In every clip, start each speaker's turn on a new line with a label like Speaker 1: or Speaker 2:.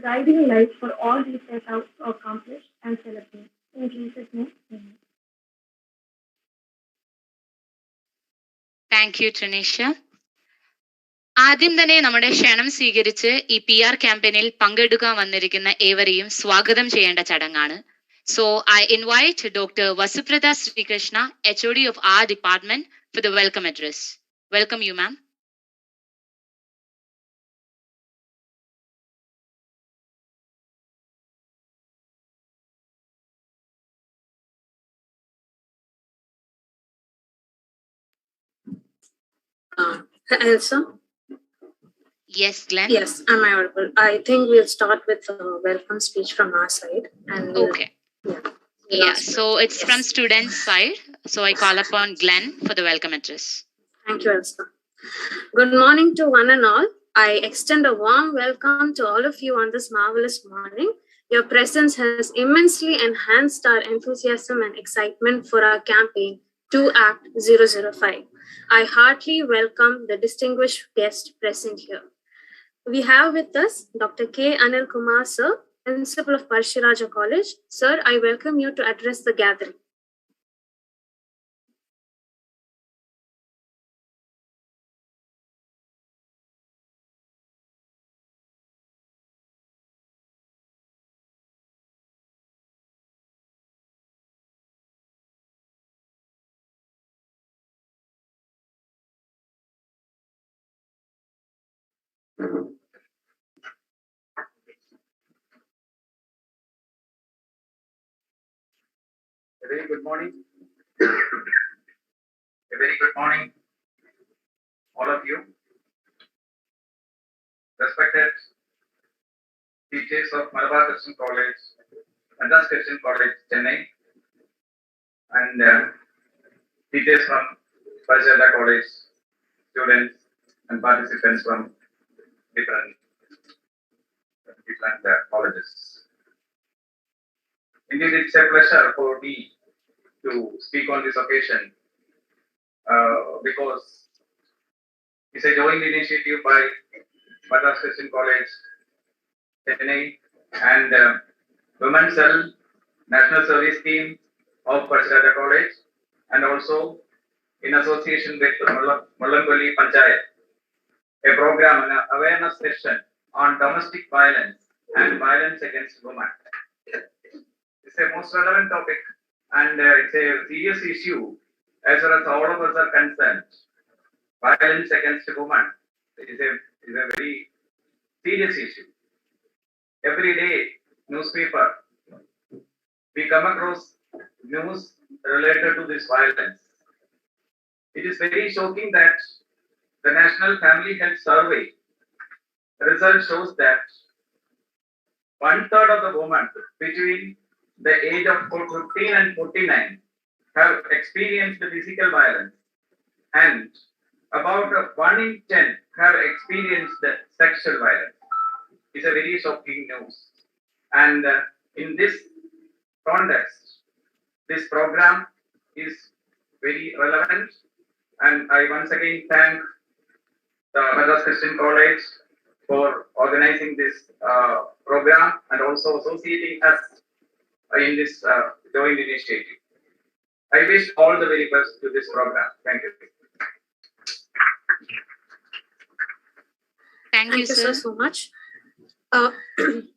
Speaker 1: guiding light for all we set out to accomplish and celebrate. In Jesus' name, amen.
Speaker 2: Thank you, Tanisha. ആദ്യം തന്നെ നമ്മുടെ ക്ഷണം സ്വീകരിച്ച് ഈ PR ക്യാമ്പയിനിൽ പങ്കെടുക്കാൻ വന്നിരിക്കുന്ന ഏവരെയും സ്വാഗതം ചെയ്യേണ്ട ചടങ്ങാണ്. So I invite Dr. Vasuprada Srikrishna, HOD of our department, for the welcome address. Welcome you, ma'am.
Speaker 3: Elsa?
Speaker 2: Yes, Glenn.
Speaker 3: Yes, am I audible? I think we'll start with a welcome speech from our side. And
Speaker 2: Okay.
Speaker 3: Yeah,
Speaker 2: So it's from students' side. So I call upon Glenn for the welcome address.
Speaker 3: Thank you, Elsa. Good morning to one and all. I extend a warm welcome to all of you on this marvelous morning. Your presence has immensely enhanced our enthusiasm and excitement for our campaign 2ACT005. I heartily welcome the distinguished guests present here. We have with us Dr. K. Anil Kumar, sir, Principal of Pazhassiraja College. Sir, I welcome you to address the gathering.
Speaker 4: A very good morning. A very good morning, all of you. Respected teachers of Madras Christian College, Madras Christian College, Chennai, and teachers from Pazhassiraja College, students and participants from different colleges. Indeed, it's a pleasure for me to speak on this occasion because it's a joint initiative by Madras Christian College, Chennai, and Women's Cell National Service Team of Pazhassiraja College, and also in association with Mullankolli Panchayat, a program, an awareness session on domestic violence and violence against women. It's a most relevant topic, and it's a serious issue as far as all of us are concerned. Violence against women is a very serious issue. Every day, newspaper, we come across news related to this violence. It is very shocking that the National Family Health Survey result shows that 1/3 of the women between the age of 15 and 49 have experienced physical violence, and about 1 in 10 have experienced sexual violence. It's a very shocking news. And in this context, this program is very relevant. And I once again thank the Madras Christian College for organizing this program and also associating us in this joint initiative. I wish all the very best to this program. Thank you.
Speaker 2: Thank you, sir,
Speaker 3: so much.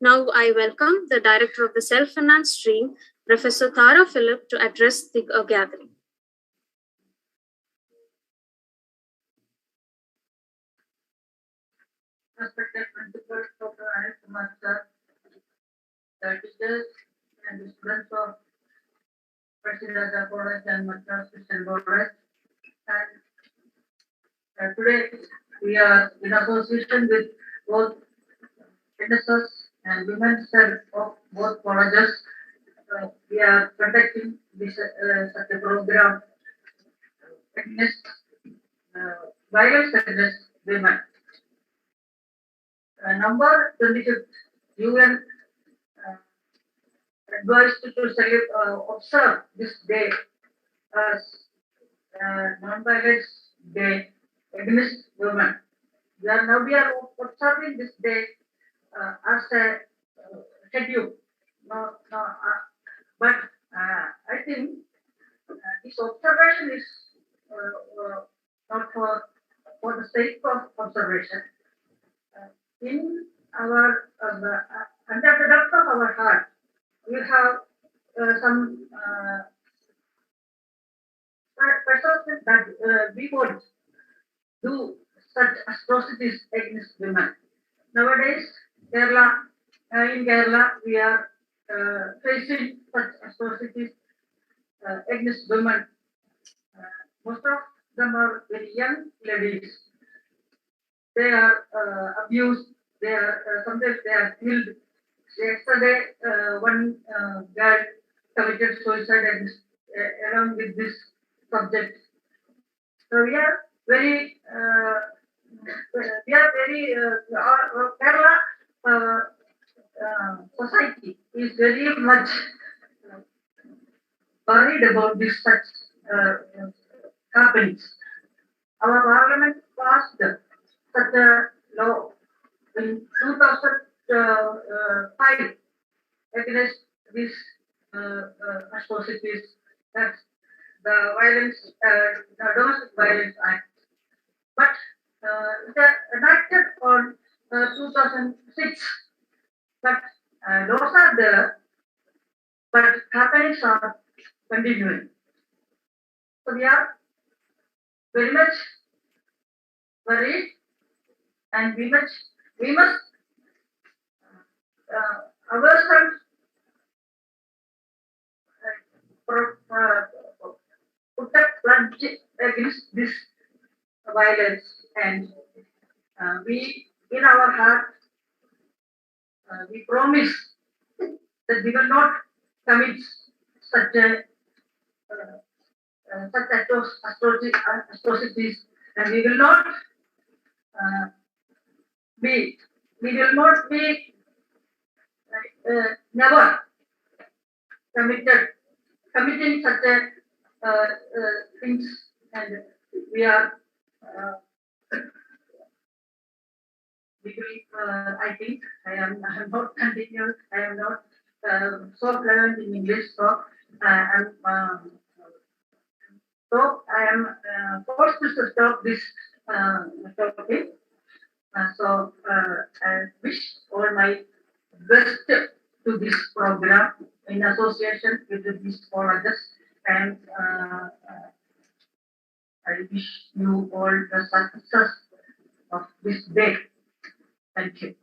Speaker 3: Now I welcome the Director of the Self-Finance Stream, Professor Tara Philip, to address the gathering.
Speaker 5: Respected Principal Dr. Anil Kumar, sir, the teachers and the students of Pazhassiraja College and Madras Christian College. And today we are in association with both NSS and Women's Cell of both colleges. We are conducting this such a program against violence against women. Number 25th, UN advised to observe this day as non-violence day against women. We are observing this day as a schedule. But I think this observation is not for the sake of observation. In our under the depth of our heart, we have some persons that we won't do such atrocities against women. Nowadays, in Kerala, we are facing such atrocities against women. Most of them are very young ladies. They are abused. They are sometimes they are killed. Yesterday, one girl committed suicide along with this subject. So we are very our Kerala society is very much worried about this such happenings. Our parliament passed such a law in 2005 against these atrocities. That's the Domestic Violence Act. But it was enacted on 2006. But laws are there, but happenings are continuing. So we are very much worried, and we must ourselves put a pledge against this violence, and we in our heart we promise that we will not commit such atrocities, and we will not be never committing such things, and we are I think I am not continuing. I am not so fluent in English, so I am forced to stop this topic. So I wish all my best to this program in association with these colleges, and I wish you all the success of this day. Thank you.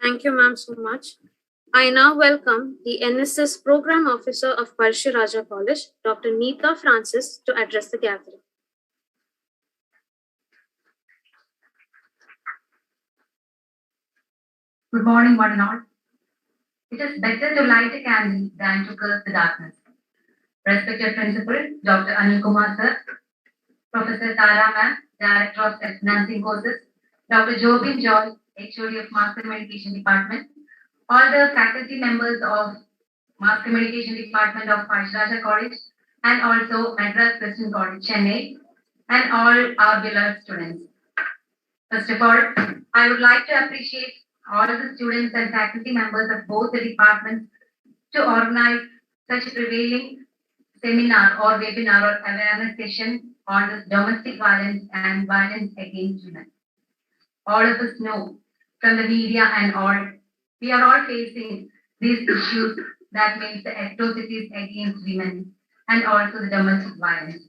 Speaker 3: Thank you, ma'am, so much. I now welcome the NSS Program Officer of Pazhassiraja College, Dr. Neeta Francis, to address the gathering.
Speaker 6: Good morning, one and all. It is better to light a candle than to curse the darkness. Respected Principal, Dr. Anil Kumar Sir, Professor Tara Ma'am, Director of Nursing Courses, Dr. Jobin Joy, HOD of Mass Communication Department, all the faculty members of Mass Communication Department of Pazhassiraja College, and also Madras Christian College, Chennai, and all our beloved students. First of all, I would like to appreciate all the students and faculty members of both the departments to organize such a prevailing seminar or webinar or awareness session on this domestic violence and violence against women. All of us know from the media and all, we are all facing these issues, that means the atrocities against women and also the domestic violence.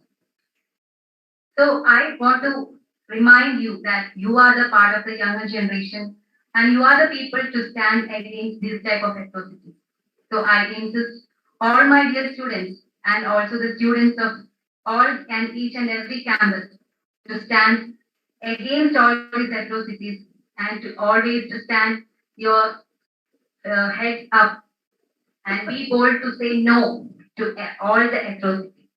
Speaker 6: So I want to remind you that you are the part of the younger generation and you are the people to stand against this type of atrocities. So I insist all my dear students and also the students of all and each and every campus to stand against all these atrocities and to always to stand your heads up and be bold to say no to all the atrocities.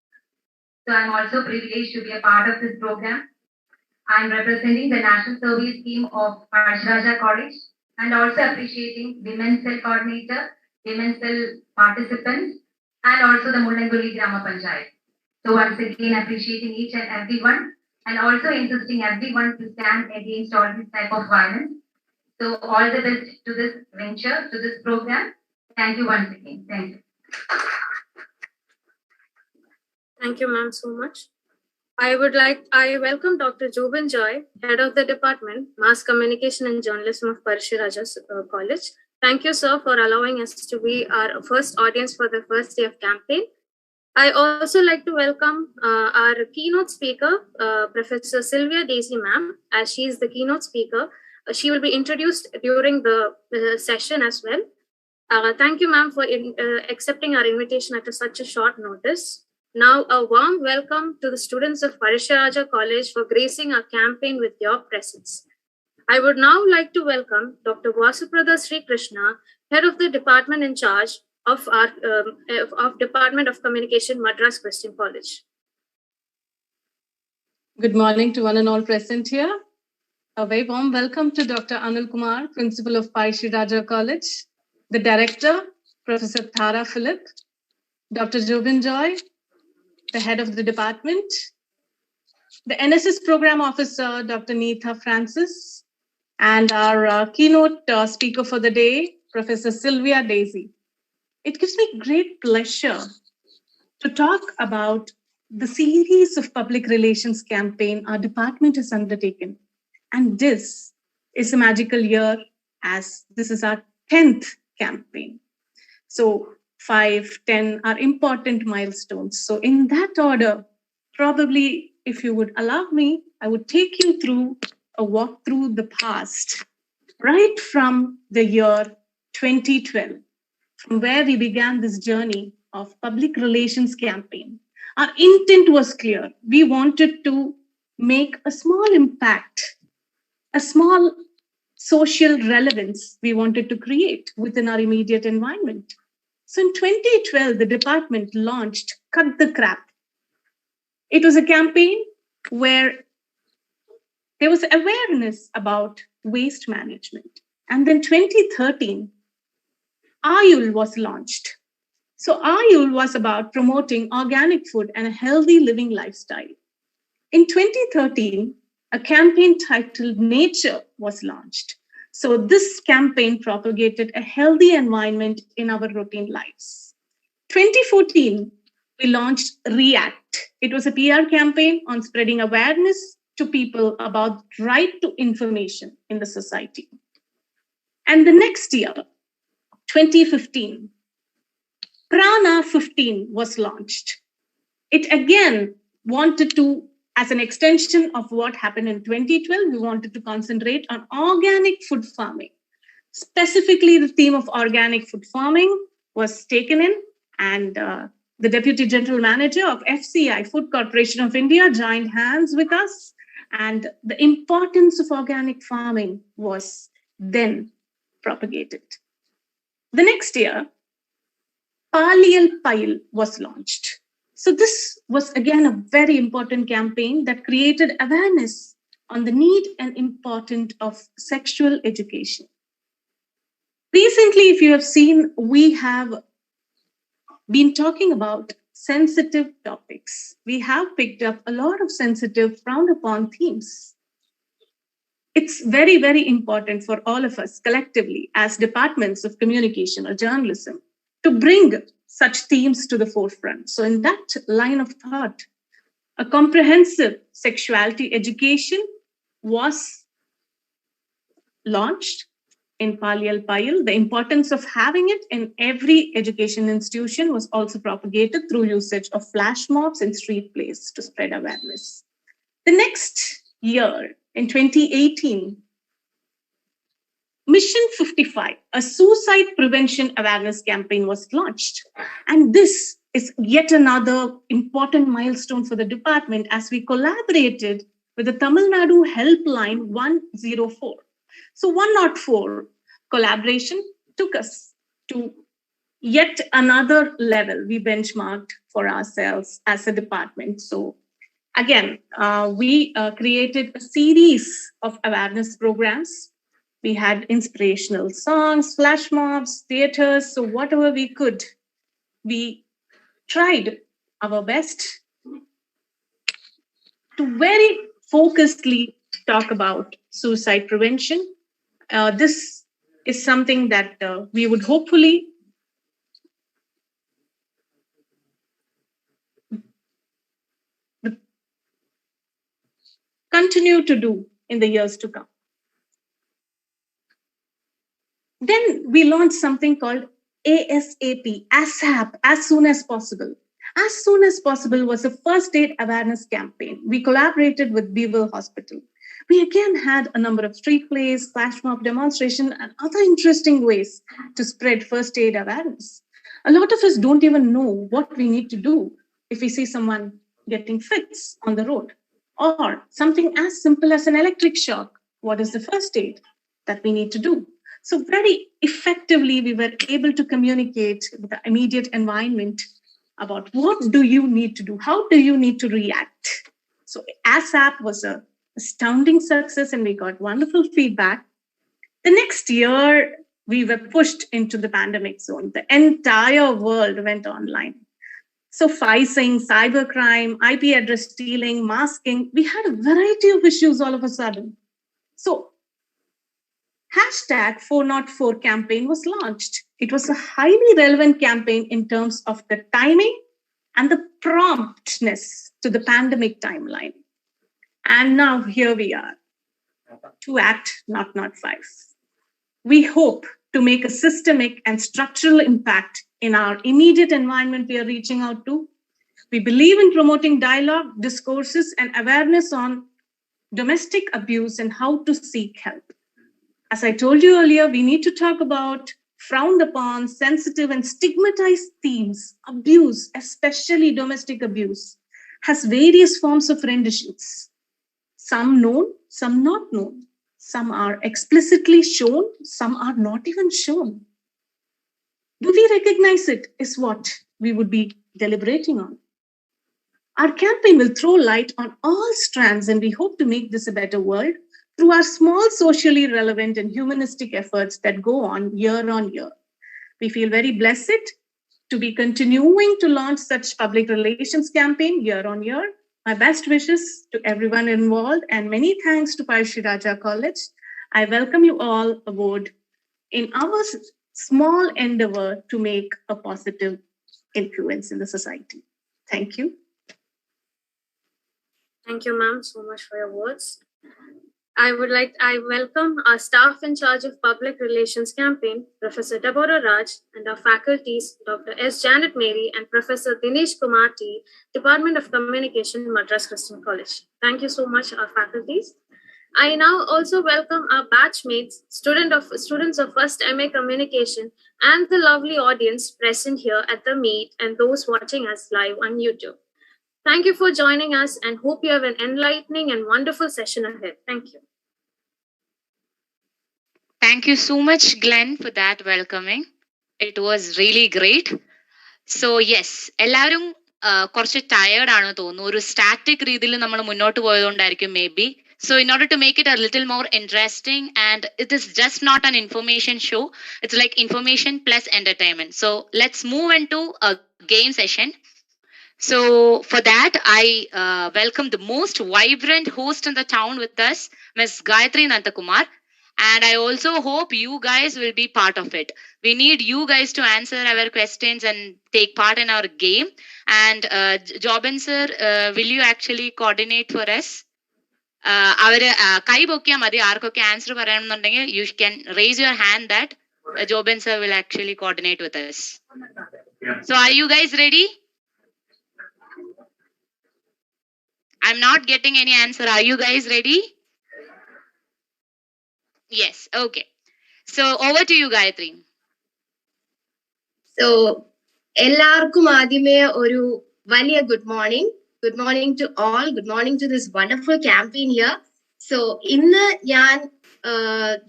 Speaker 6: So I'm also privileged to be a part of this program. I'm representing the National Service Team of Pazhassiraja College and also appreciating Women's Cell Coordinator, Women's Cell participants, and also the Mullangulli Grama Panchayat. So once again, appreciating each and everyone and also insisting everyone to stand against all this type of violence. So all the best to this venture, to this program. Thank you once again. Thank you.
Speaker 3: Thank you, ma'am, so much. I welcome Dr. Jubin Joy, Head of the Department, Mass Communication and Journalism of Pazhassiraja College. Thank you, sir, for allowing us to be our first audience for the first day of campaign. I also like to welcome our keynote speaker, Professor Sylvia Daisy, ma'am, as she is the keynote speaker. She will be introduced during the session as well. Thank you, ma'am, for accepting our invitation at such a short notice. Now, a warm welcome to the students of Pazhassiraja College for gracing our campaign with your presence. I would now like to welcome Dr. Vasuprada Sri Krishna, Head of the Department in charge of our Department of Communication, Madras Christian College.
Speaker 7: Good morning to one and all present here. A very warm welcome to Dr. Anil Kumar, Principal of Pazhassiraja College, the Director, Professor Thara Philip, Dr. Jobin Joy, the Head of the Department, the NSS Program Officer, Dr. Neetha Francis, and our keynote speaker for the day, Professor Sylvia Daisy. It gives me great pleasure to talk about the series of public relations campaign our department has undertaken. And this is a magical year, as this is our 10th campaign. So 5, 10 are important milestones. So in that order, probably if you would allow me, I would take you through a walk through the past, right from the year 2012, from where we began this journey of public relations campaign. Our intent was clear. We wanted to make a small impact, a small social relevance we wanted to create within our immediate environment. So in 2012, the department launched Cut the Crap. It was a campaign where there was awareness about waste management. And then 2013, Ayul was launched. So Ayul was about promoting organic food and a healthy living lifestyle. In 2013, a campaign titled Nature was launched. So this campaign propagated a healthy environment in our routine lives. 2014, we launched REACT. It was a PR campaign on spreading awareness to people about right to information in the society. And the next year, 2015, Prana 15 was launched. It again wanted to, as an extension of what happened in 2012, we wanted to concentrate on organic food farming. Specifically, the theme of organic food farming was taken in, and the Deputy General Manager of FCI, Food Corporation of India, joined hands with us, and the importance of organic farming was then propagated. The next year, Paliyal Payil was launched. So this was again a very important campaign that created awareness on the need and importance of sexual education. Recently, if you have seen, we have been talking about sensitive topics. We have picked up a lot of sensitive, frowned upon themes. It's very, very important for all of us collectively as departments of communication or journalism to bring such themes to the forefront. So in that line of thought, a comprehensive sexuality education was launched in Paliyal Payil. The importance of having it in every education institution was also propagated through usage of flash mobs and street plays to spread awareness. The next year, in 2018, Mission 55, a suicide prevention awareness campaign was launched. And this is yet another important milestone for the department as we collaborated with the Tamil Nadu Helpline 104. So 104 collaboration took us to yet another level we benchmarked for ourselves as a department. So again, we created a series of awareness programs. We had inspirational songs, flash mobs, theaters, so whatever we could, we tried our best to very focusedly talk about suicide prevention, this is something that we would hopefully continue to do in the years to come. Then we launched something called ASAP, ASAP, as soon as possible. As soon as possible was a first aid awareness campaign. We collaborated with Beaver Hospital. We again had a number of street plays, flash mob demonstration, and other interesting ways to spread first aid awareness. A lot of us don't even know what we need to do if we see someone getting fits on the road, or something as simple as an electric shock. What is the first aid that we need to do? So very effectively, we were able to communicate with the immediate environment about what do you need to do? How do you need to react? So ASAP was an astounding success and we got wonderful feedback. The next year, we were pushed into the pandemic zone. The entire world went online. So phishing, cybercrime, IP address stealing, masking, we had a variety of issues all of a sudden. So hashtag 404 campaign was launched. It was a highly relevant campaign in terms of the timing and the promptness to the pandemic timeline. And now here we are, 2ACT005. We hope to make a systemic and structural impact in our immediate environment we are reaching out to. We believe in promoting dialogue, discourses, and awareness on domestic abuse and how to seek help. As I told you earlier, we need to talk about frowned upon, sensitive, and stigmatized themes. Abuse, especially domestic abuse, has various forms of renditions. Some known, some not known. Some are explicitly shown, some are not even shown. Do we recognize it is what we would be deliberating on. Our campaign will throw light on all strands, and we hope to make this a better world through our small socially relevant and humanistic efforts that go on year. We feel very blessed to be continuing to launch such public relations campaign year on year. My best wishes to everyone involved and many thanks to Pazhassiraja College. I welcome you all aboard in our small endeavor to make a positive influence in the society. Thank you.
Speaker 3: Thank you, ma'am, so much for your words. I welcome our staff in charge of public relations campaign, Professor Deborah Raj, and our faculties, Dr. S. Janet Mary and Professor Dinesh Kumar T, Department of Communication, Madras Christian College. Thank you so much, our faculties. I now also welcome our batchmates, students of First MA Communication, and the lovely audience present here at the meet and those watching us live on YouTube. Thank you for joining us and hope you have an enlightening and wonderful session ahead. Thank you.
Speaker 2: Thank you so much, Glenn, for that welcoming. It was really great. So yes, എല്ലാവരും കുറച്ച് tired ആണ് തോന്നുന്നു. ഒരു static രീതിയിൽ നമ്മൾ മുന്നോട്ട് പോയതുകൊണ്ടായിരിക്കും maybe. So in order to make it a little more interesting, and it is just not an information show, it's like information plus entertainment. So let's move into a game session. So for that, I welcome the most vibrant host in the town with us, Ms. Gayatri Nandakumar. And I also hope you guys will be part of it. We need you guys to answer our questions and take part in our game. And Jobin sir, will you actually coordinate for us? Avare kai bokya madi aarkokke answer parayanundengil you can raise your hand that Jobin sir will actually coordinate with us. So are you guys ready? I'm not getting any answer. Are you guys ready? Yes. Okay. So over to you, Gayatri.
Speaker 8: So, ellarkum adime oru valiya good morning. Good morning to all. Good morning to this wonderful campaign here. So, innu njan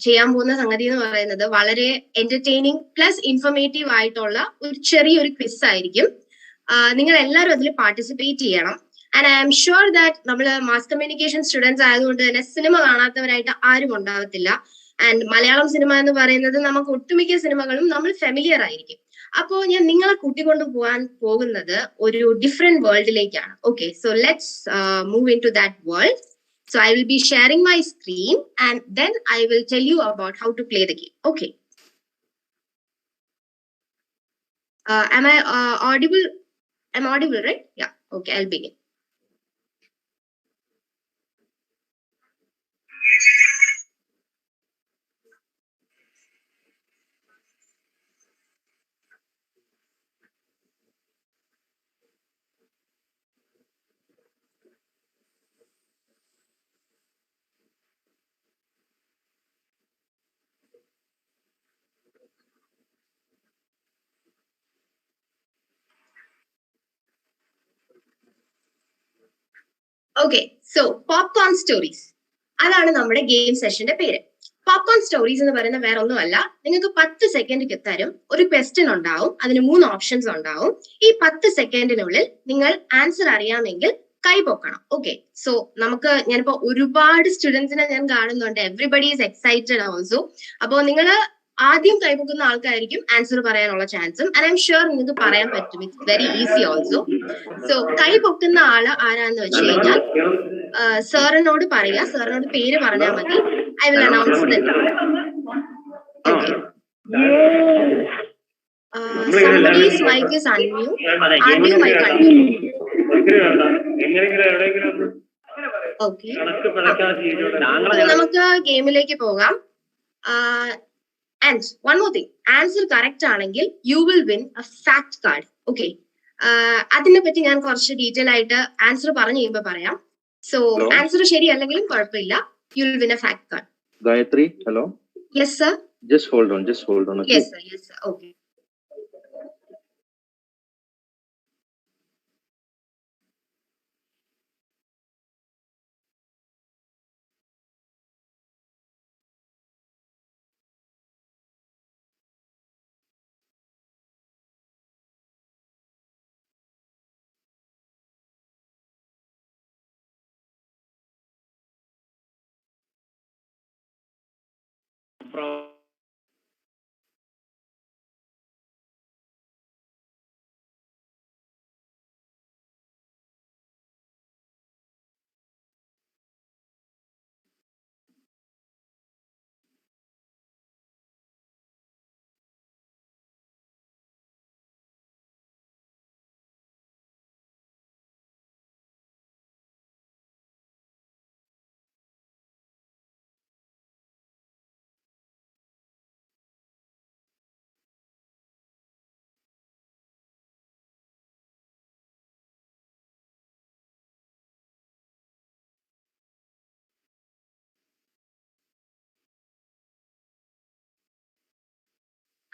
Speaker 8: cheyan povuna sangathi ennu parayunnathu valare entertaining plus informative aayittulla oru cheriya oru quiz aayirikkum. Ningal ellarum adile participate cheyanam. And I am sure that നമ്മൾ mass communication students ആയതുകൊണ്ട് തന്നെ cinema കാണാത്തവരായിട്ട് ആരും ഉണ്ടാവത്തില്ല. And Malayalam cinema എന്ന് പറയുന്നത് നമുക്ക് ഒട്ടുമിക്ക സിനിമകളും നമ്മൾ ഫെമിലിയർ ആയിരിക്കും. അപ്പോൾ ഞാൻ നിങ്ങളെ കൂട്ടിക്കൊണ്ടു പോകാൻ പോകുന്നത് ഒരു ഡിഫറെന്റ് വേൾഡിലേക്കാണ്. Okay, so let's move into that world. So I will be sharing my screen and then I will tell you about how to play the game. Okay. Am I audible? I'm audible, right? Yeah. Okay, I'll begin. Okay, so popcorn stories. അതാണ് നമ്മുടെ game സെഷന്റെ പേര്. Popcorn stories എന്ന് പറയുന്ന വേറെ ഒന്നുമല്ല. നിങ്ങൾക്ക് 10 second തരും. ഒരു ക്വസ്റ്റ്യൻ ഉണ്ടാവും. അതിന് 3 ഓപ്ഷൻസ് ഉണ്ടാവും. ഈ 10 സെക്കൻഡിനുള്ളിൽ നിങ്ങൾ ആൻസർ അറിയാമെങ്കിൽ കൈ പൊക്കണം. ഓക്കെ, സോ നമുക്ക് ഞാനിപ്പോ ഒരുപാട് സ്റ്റുഡൻസിനെ ഞാൻ കാണുന്നുണ്ട്. Everybody is excited also. അപ്പോ നിങ്ങൾ ആദ്യം കൈപൊക്കുന്ന ആൾക്കായിരിക്കും ആൻസർ പറയാനുള്ള ചാൻസും. ആൻഡ് ഐ എം ഷുവർ നിങ്ങൾക്ക് പറയാൻ പറ്റും. It's very easy also. So കൈ പൊക്കുന്ന ആള് ആരാന്ന് വെച്ച് കഴിഞ്ഞാൽ സാറിനോട് പറയാ, സാറിനോട് പേര് പറഞ്ഞാൽ മതി. I will announce the name. Okay. Somebody's mic is unmute. Are you mic unmute? Okay. നമുക്ക് ഗെയിമിലേക്ക് പോകാം. And one more thing, answer correct ആണെങ്കിൽ you will win a fact card. Okay. അതിനെ പറ്റി ഞാൻ കുറച്ച് ഡീറ്റെയിൽ ആയിട്ട് ആൻസർ പറഞ്ഞു കഴിയുമ്പോൾ പറയാം. സോ ആൻസർ ശരിയല്ലെങ്കിലും കുഴപ്പമില്ല. You will win a fact card.
Speaker 9: Gayatri, hello.
Speaker 8: Yes, sir.
Speaker 9: Just hold on. Okay?
Speaker 8: Yes, sir. Yes, sir. Okay.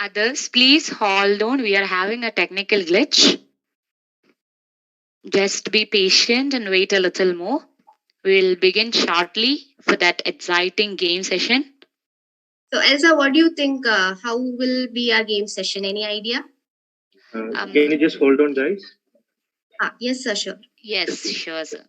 Speaker 2: Others, please hold on. We are having a technical glitch. Just be patient and wait a little more. We'll begin shortly for that exciting game session.
Speaker 8: So Elsa, what do you think? How will be our game session? Any idea?
Speaker 9: Can you just hold on, guys?
Speaker 8: Yes, sir. Sure.
Speaker 2: Yes, sure, sir.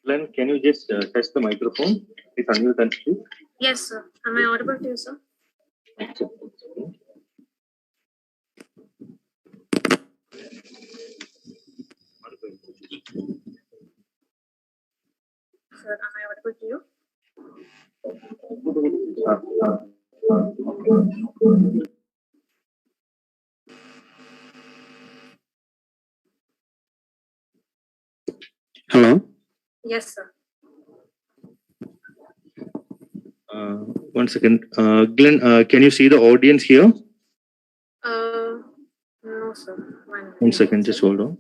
Speaker 9: Glenn, can you just test the microphone? Please unmute and speak.
Speaker 3: Yes, sir. Am I audible to you, sir? Sir, am I audible to you?
Speaker 9: Hello.
Speaker 3: Yes, sir.
Speaker 9: One second. Glenn, can you see the audience here?
Speaker 3: No, sir.
Speaker 9: One second, just hold on.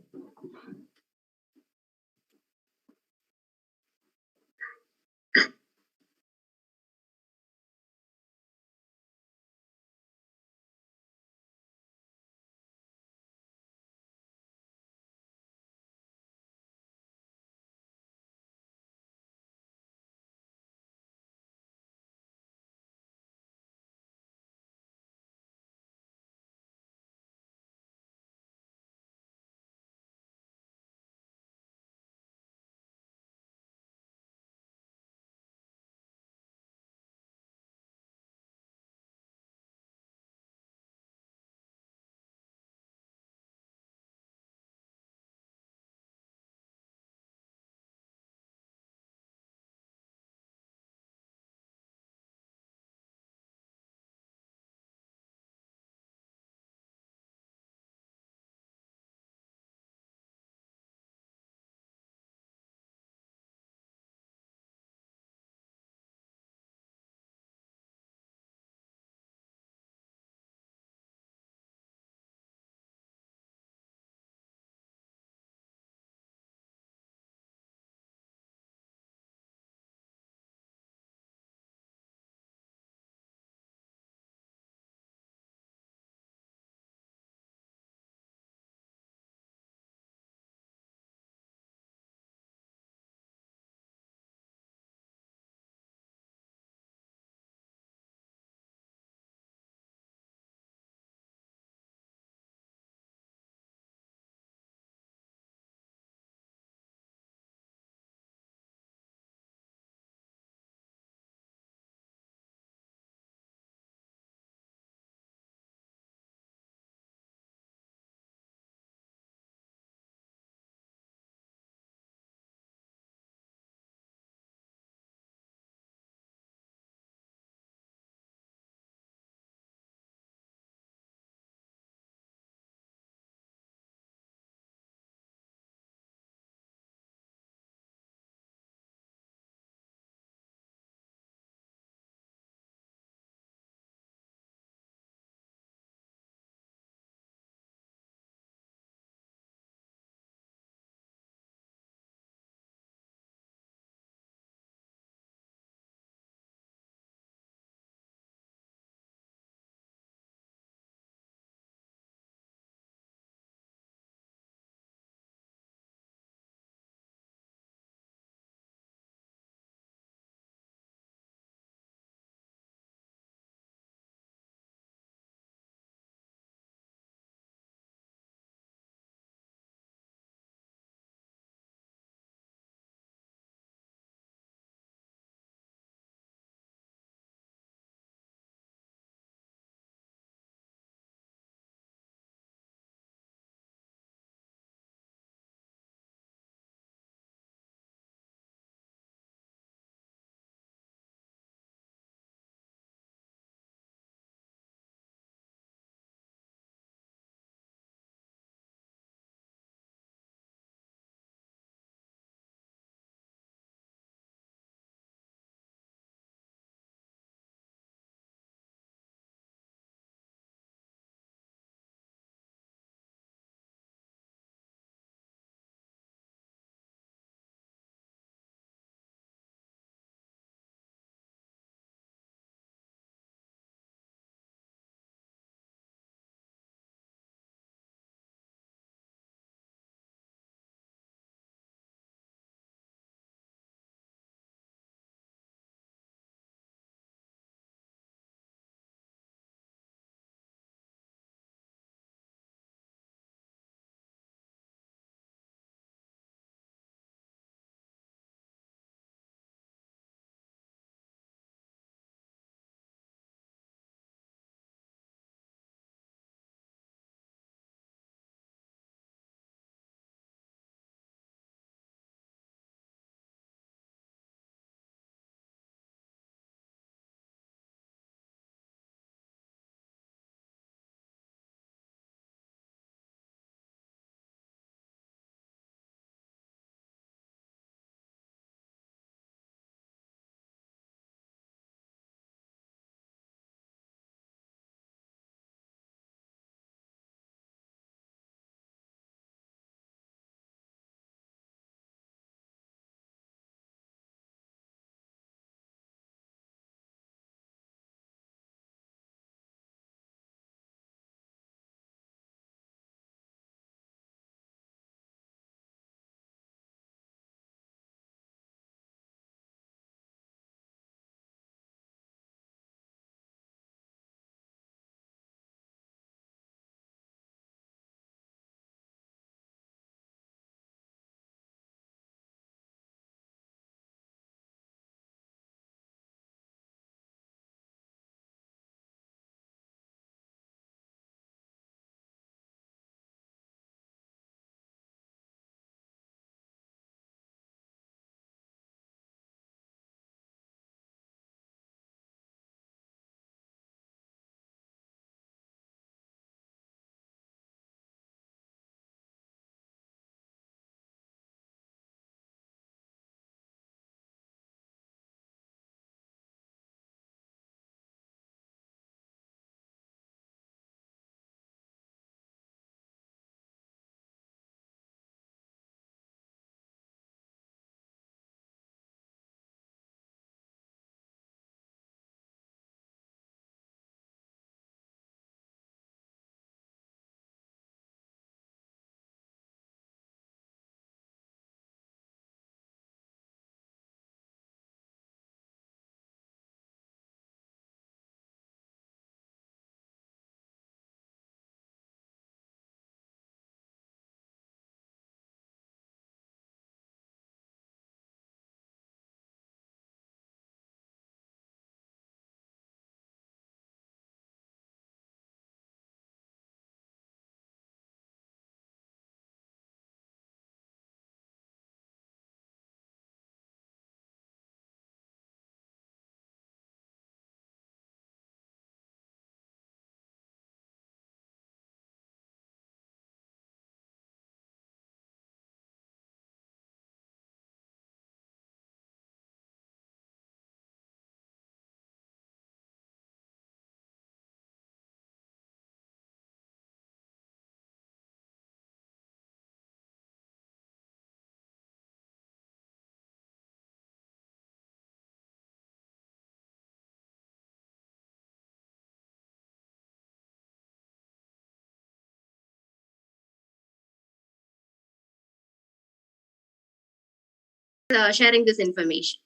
Speaker 8: sharing this information.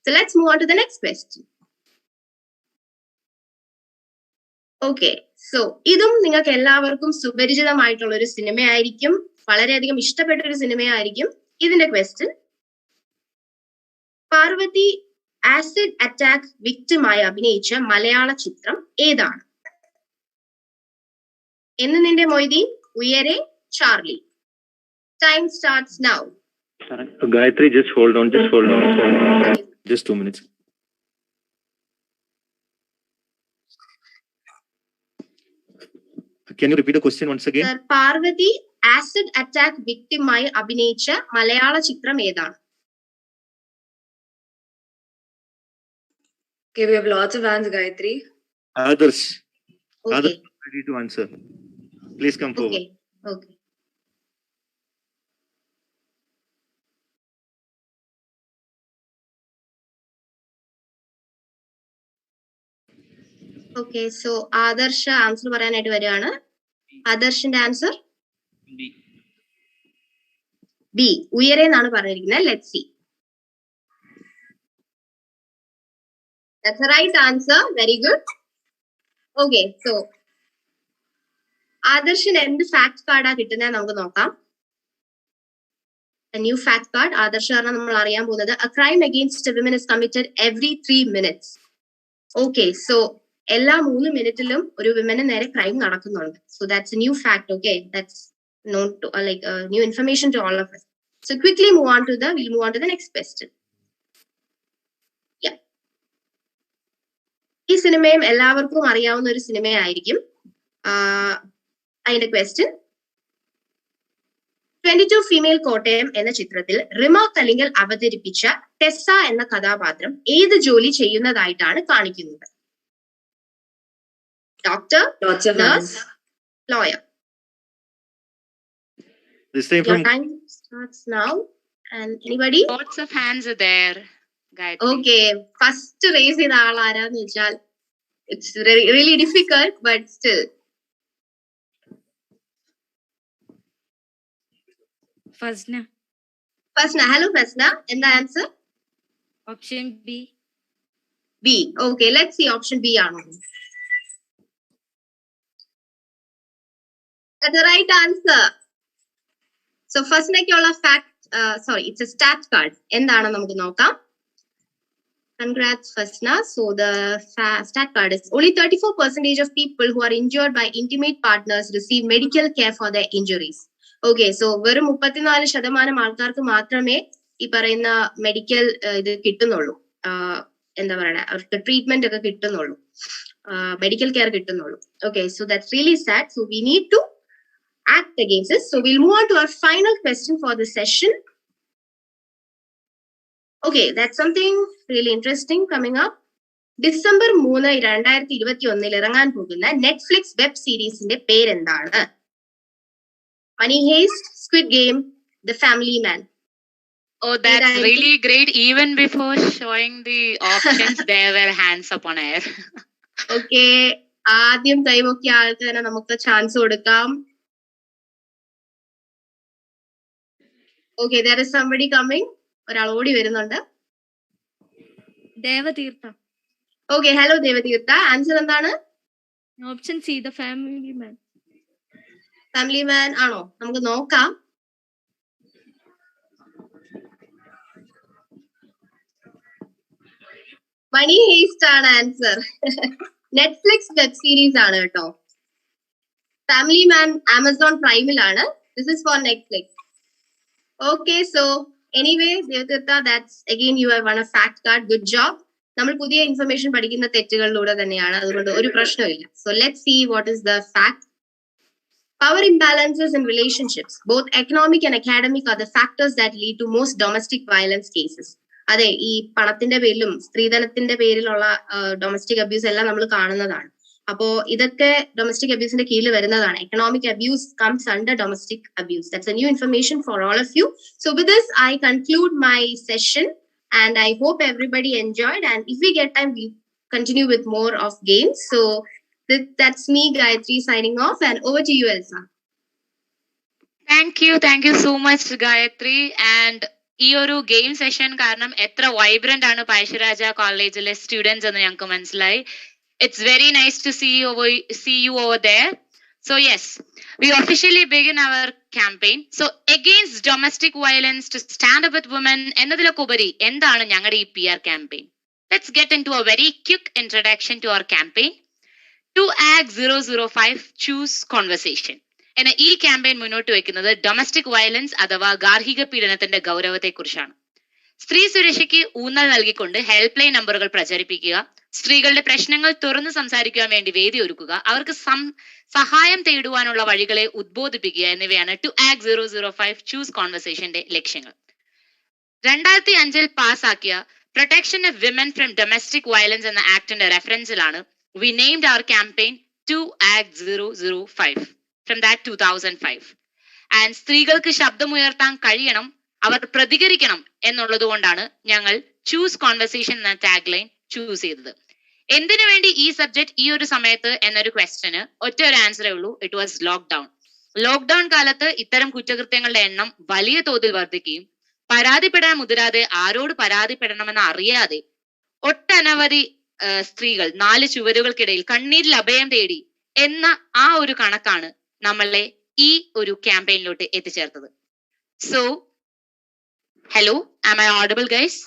Speaker 8: So let's move on to the next question. Okay, so idum നിങ്ങൾക്ക് എല്ലാവർക്കും സുപരിചിതമായിട്ടുള്ള ഒരു സിനിമയായിരിക്കും, വളരെയധികം ഇഷ്ടപ്പെട്ട ഒരു സിനിമയായിരിക്കും. ഇതിന്റെ question, Parvathi acid attack വിക്ടിമായി അഭിനയിച്ച മലയാള ചിത്രം ഏതാണ്? എന്ന് നിന്റെ മൊയ്തീൻ, ഉയരെ, Charlie. Time starts now.
Speaker 9: Gayatri, just hold on. Just 2 minutes. Can you repeat the question once again?
Speaker 8: Sir, Parvathy acid attack വിക്ടിമായി അഭിനയിച്ച മലയാള ചിത്രം ഏതാണ്?
Speaker 10: Okay, we have lots of hands, Gayatri.
Speaker 9: Others.
Speaker 8: Okay.
Speaker 9: Others ready to answer. Please come forward.
Speaker 8: Okay. Okay, so ആദർശ answer പറയാനായിട്ട് വരികയാണ്. ആദർശിന്റെ answer B, ഉയരെ എന്നാണ് പറഞ്ഞിരിക്കുന്നത്. Let see. That's the right answer. Very good. Okay, so ആദർശിന് എന്ത് fact കാർഡാ കിട്ടുന്നത് നമുക്ക് നോക്കാം. A new fact card. ആദർശ കാരണം നമ്മൾ അറിയാൻ പോകുന്നത്, a crime against a woman is committed every 3 minutes. Okay, so എല്ലാ 3 മിനിറ്റിലും ഒരു വിമന് നേരെ ക്രൈം നടക്കുന്നുണ്ട്. So that's a new fact. Okay, that's known to new information to all of us. So quickly we'll move on to the next question. Yeah. ഈ സിനിമയും എല്ലാവർക്കും അറിയാവുന്ന ഒരു സിനിമയായിരിക്കും. അതിന്റെ ക്വസ്റ്റ്യൻ, 22 ഫീമെയിൽ കോട്ടയം എന്ന ചിത്രത്തിൽ റിമ കലിംഗൽ അവതരിപ്പിച്ച ടെസ്സ എന്ന കഥാപാത്രം ഏത് ജോലി ചെയ്യുന്നതായിട്ടാണ് കാണിക്കുന്നത്? Doctor, nurse, lawyer.
Speaker 9: This time
Speaker 8: Your time starts now. And anybody?
Speaker 2: Lots of hands are there, Gayatri.
Speaker 8: Okay, first raise ചെയ്ത ആൾ ആരാന്ന് വെച്ചാൽ, it's really difficult, but still.
Speaker 11: Fazna.
Speaker 8: Hello Fazna. And the answer?
Speaker 11: Option B.
Speaker 8: B. Okay, let's see option B ആണോ. That's the right answer. So ഫസ്നയ്ക്കുള്ള it's a stat card. എന്താണ് നമുക്ക് നോക്കാം. Congrats Fasna. So the stat card is, only 34% of people who are injured by intimate partners receive medical care for their injuries. Okay, so വെറും 34% ആൾക്കാർക്ക് മാത്രമേ ഈ പറയുന്ന medical ഇത് കിട്ടുന്നുള്ളൂ. എന്താ പറയണേ, അവർക്ക് ട്രീറ്റ്മെന്റ് ഒക്കെ കിട്ടുന്നുള്ളൂ, മെഡിക്കൽ കെയർ കിട്ടുന്നുള്ളൂ. Okay, so that's really sad. So we need to act against this. So we'll move on to our final question for this session. Okay, that's something really interesting coming up. December 3, 2021 ഇറങ്ങാൻ പോകുന്ന Netflix web സീരീസിന്റെ പേരെന്താണ്? Money Heist, Squid Game, The Family Man.
Speaker 2: Oh, that's really great. Even before showing the options, there were hands up on air.
Speaker 8: Okay, ആദ്യം കൈവക്കിയ ആൾക്ക് തന്നെ നമുക്ക് chance കൊടുക്കാം. Okay, there is somebody coming. ഒരാൾ ഓടി വരുന്നുണ്ട്.
Speaker 11: Devatheertha.
Speaker 8: Okay, hello Devatheertha. Answer എന്താണ്?
Speaker 11: Option C, the family man.
Speaker 8: Family man ആണോ? നമുക്ക് നോക്കാം. മണി ഹീസ്റ്റ് ആണ് ആൻസർ. നെറ്റ്ഫ്ലിക്സ് വെബ് സീരീസ് ആണ് കേട്ടോ. ഫാമിലി മാൻ ആമസോൺ പ്രൈമിലാണ്. This is for Netflix. Okay, so anyway, Devatirtha, that's again you have won a fact card. Good job. നമ്മൾ പുതിയ information പഠിക്കുന്ന തെറ്റുകളിലൂടെ തന്നെയാണ്, അതുകൊണ്ട് ഒരു പ്രശ്നമില്ല. So let's see what is the fact. Power imbalances in relationships, both economic and academic, are the factors that lead to most domestic violence cases. അതെ, ഈ പണത്തിന്റെ പേരിലും സ്ത്രീധനത്തിന്റെ പേരിലുള്ള ഡൊമസ്റ്റിക് അബ്യൂസ് എല്ലാം നമ്മൾ കാണുന്നതാണ്. അപ്പോ ഇതൊക്കെ ഡൊമസ്റ്റിക് അബ്യൂസിന്റെ കീഴിൽ വരുന്നതാണ്. Economic abuse comes under domestic abuse. That's a new information for all of you. So with this, I conclude my session and I hope everybody enjoyed. And if we get time, we continue with more of games. So that's me, Gayatri, signing off, and over to you, Elsa.
Speaker 2: Thank you so much, Gayatri. And ഈ ഒരു game session കാരണം എത്ര vibrant ആണ് പഴശ്ശിരാജ കോളേജിലെ students എന്ന് ഞങ്ങൾക്ക് മനസ്സിലായി. It's very nice to see you over there. So yes, we officially begin our campaign. So against domestic violence to stand up with women എന്നതിലൊക്കെ ഉപരി എന്താണ് ഞങ്ങളുടെ ഈ PR campaign? Let's get into a very quick introduction to our campaign. 2ACT005 choose conversation എന്ന ഈ campaign മുന്നോട്ട് വെക്കുന്നത് domestic violence അഥവാ ഗാർഹിക പീഡനത്തിന്റെ ഗൗരവത്തെ കുറിച്ചാണ്. സ്ത്രീ സുരക്ഷയ്ക്ക് ഊന്നൽ നൽകിക്കൊണ്ട് ഹെൽപ്പ് ലൈൻ നമ്പറുകൾ പ്രചരിപ്പിക്കുക, സ്ത്രീകളുടെ പ്രശ്നങ്ങൾ തുറന്ന് സംസാരിക്കുവാൻ വേണ്ടി വേദി ഒരുക്കുക, അവർക്ക് സഹായം തേടുവാനുള്ള വഴികളെ ഉദ്ബോധിപ്പിക്കുക എന്നിവയാണ് 2ACT005 ചൂസ് കോൺവെർസേഷന്റെ ലക്ഷ്യങ്ങൾ. 2005 പാസ്സാക്കിയ protection of women from domestic violence എന്ന ആക്ടിന്റെ റെഫറൻസിലാണ് we named our campaign 2ACT005 from that 2005. And സ്ത്രീകൾക്ക് ശബ്ദമുയർത്താൻ കഴിയണം, അവർ പ്രതികരിക്കണം എന്നുള്ളത് കൊണ്ടാണ് ഞങ്ങൾ ചൂസ് കോൺവെർസേഷൻ എന്ന ടാഗ് ലൈൻ ചൂസ് ചെയ്തത്. എന്തിനു വേണ്ടി ഈ സബ്ജക്ട് ഈ ഒരു സമയത്ത് എന്നൊരു ക്വസ്റ്റ്യന് ഒറ്റ ഒരു ആൻസറേ ഉള്ളൂ. It was lockdown. ലോക്ക്ഡൌൺ കാലത്ത് ഇത്തരം കുറ്റകൃത്യങ്ങളുടെ എണ്ണം വലിയ തോതിൽ വർദ്ധിക്കുകയും പരാതിപ്പെടാൻ മുതിരാതെ ആരോട് പരാതിപ്പെടണമെന്ന് അറിയാതെ ഒട്ടനവധി സ്ത്രീകൾ 4 ചുവരുകൾക്കിടയിൽ കണ്ണീരിൽ അഭയം തേടി എന്ന ആ ഒരു കണക്കാണ് നമ്മളെ ഈ ഒരു ക്യാമ്പയിനിലോട്ട് എത്തിച്ചേർത്തത്. So hello, am I audible guys?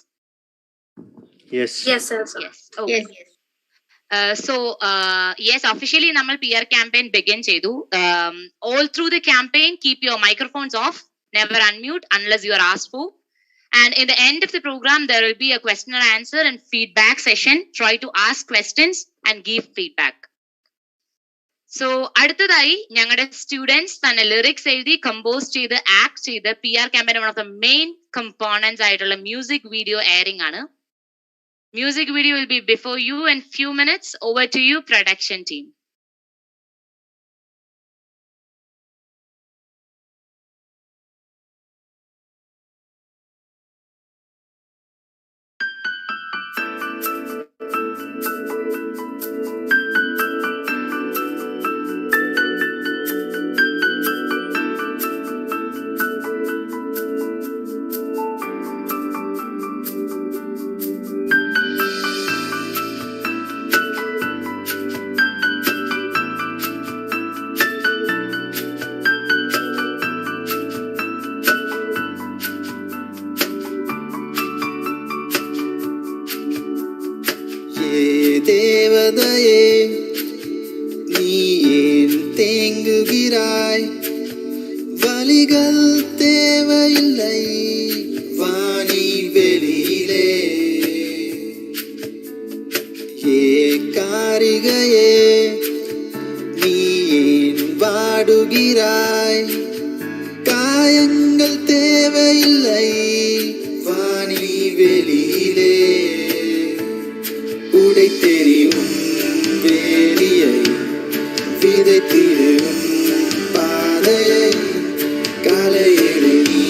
Speaker 9: Yes.
Speaker 3: Yes, sir.
Speaker 2: Yes. Okay. Yes, officially നമ്മൾ PR campaign begin ചെയ്തു. All through the campaign, keep your microphones off, never unmute unless you are asked for. And in the end of the program, there will be a question and answer and feedback session. Try to ask questions and give feedback. So, അടുത്തതായി ഞങ്ങളുടെ students തന്നെ lyrics എഴുതി compose ചെയ്ത് act ചെയ്ത് PR campaign one of the main components ആയിട്ടുള്ള music video airing ആണ്. Music video will be before you in few minutes. Over to you, production team.
Speaker 12: தேவதையே நீ ஏன் தேங்குகிறாய்? வலிகள் தேவையில்லை வாணி வெளியிலே. ஏ காரிகையே நீ ஏன் வாடுகிறாய்? காயங்கள் தேவையில்லை வாணி வெளியிலே. உடை தெரியும் வேலியை விதைத்திடும் பாதையை காலையிடு நீ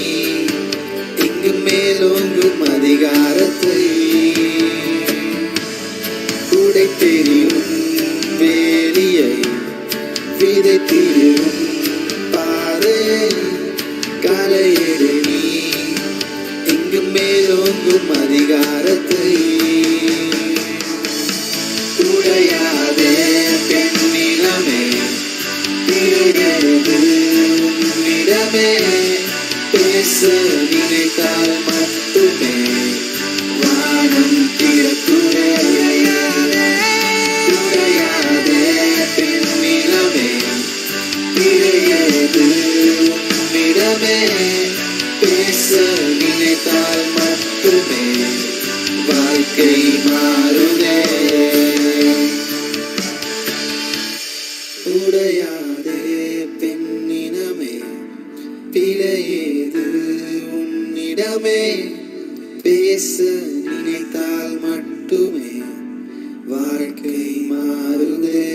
Speaker 12: இங்கு மேலோங்கும் அதிகாரத்தை. உடை தெரியும் வேலியை விதைத்திடும் பாதையை காலையிடு நீ இங்கு மேலோங்கும் அதிகாரத்தை. உடையாதே பெண்ணினமே பிழையது உன்னிடமே. பேச நினைத்தால் மட்டுமே வானம் திறக்குமே. உடையாதே பெண்ணினமே பிழையது உன்னிடமே. பேச நினைத்தால் மட்டுமே வாழ்க்கை மாறுதே. உடையாதே பெண்ணினமே பிழையேது உன்னிடமே. பேச நினைத்தால் மட்டுமே வாழ்க்கை மாறுதே.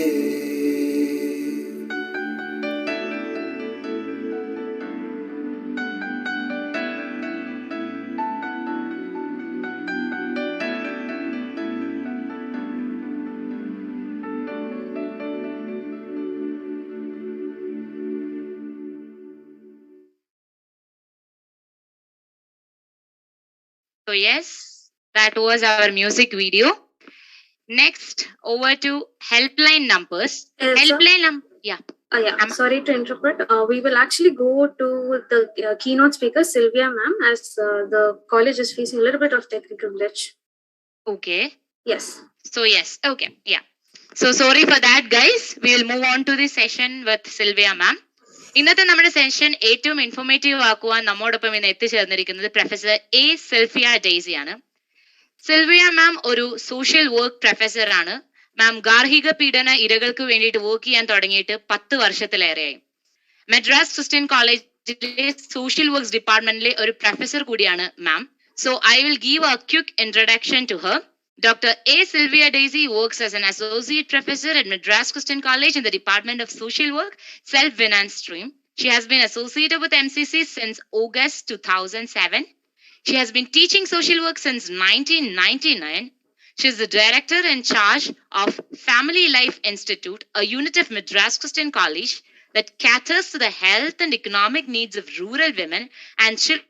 Speaker 2: So yes, that was our music video. Next, over to helpline numbers. Yeah.
Speaker 3: Sorry to interrupt. We will actually go to the keynote speaker, Sylvia ma'am, as the college is facing a little bit of technical glitch.
Speaker 2: Okay.
Speaker 3: Yes.
Speaker 2: So yes, okay, yeah. So sorry for that, guys. We will move on to the session with Sylvia ma'am. ഇന്നത്തെ നമ്മുടെ session ഏറ്റവും informative ആക്കുവാൻ നമ്മോടൊപ്പം ഇന്ന് എത്തിച്ചേർന്നിരിക്കുന്നത് professor A Sylvia Daisy ആണ്. Sylvia മാം ഒരു social work professor ആണ്. മാം ഗാർഹിക പീഡന ഇരകൾക്ക് വേണ്ടിയിട്ട് വർക്ക് ചെയ്യാൻ തുടങ്ങിയിട്ട് 10 വർഷത്തിലേറെയായി. മദ്രാസ് ക്രിസ്ത്യൻ കോളേജിലെ സോഷ്യൽ വർക്ക്സ് ഡിപ്പാർട്ട്മെന്റിലെ ഒരു പ്രൊഫസർ കൂടിയാണ് ma'am. So I will give a quick introduction to her. Dr. A. Sylvia Daisy works as an associate professor at Madras Christian College in the Department of Social Work, Self-Finance stream. She has been associated with MCC since August 2007. She has been teaching social work since 1999. She is the director in charge of Family Life Institute, a unit of Madras Christian College that caters to the health and economic needs of rural women and children,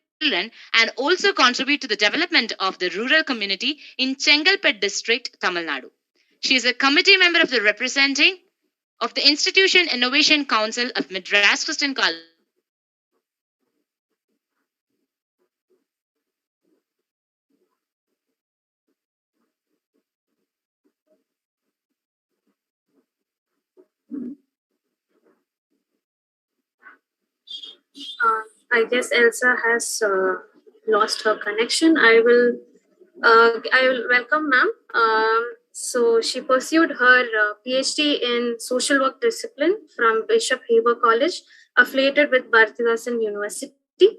Speaker 2: and also contribute to the development of the rural community in Chengalpet district, Tamil Nadu. She is a committee member of the representing of the Institution Innovation Council of Madras Christian College.
Speaker 3: I guess Elsa has lost her connection. I will welcome ma'am. So she pursued her PhD in social work discipline from Bishop Heber College, affiliated with Bharathidasan University.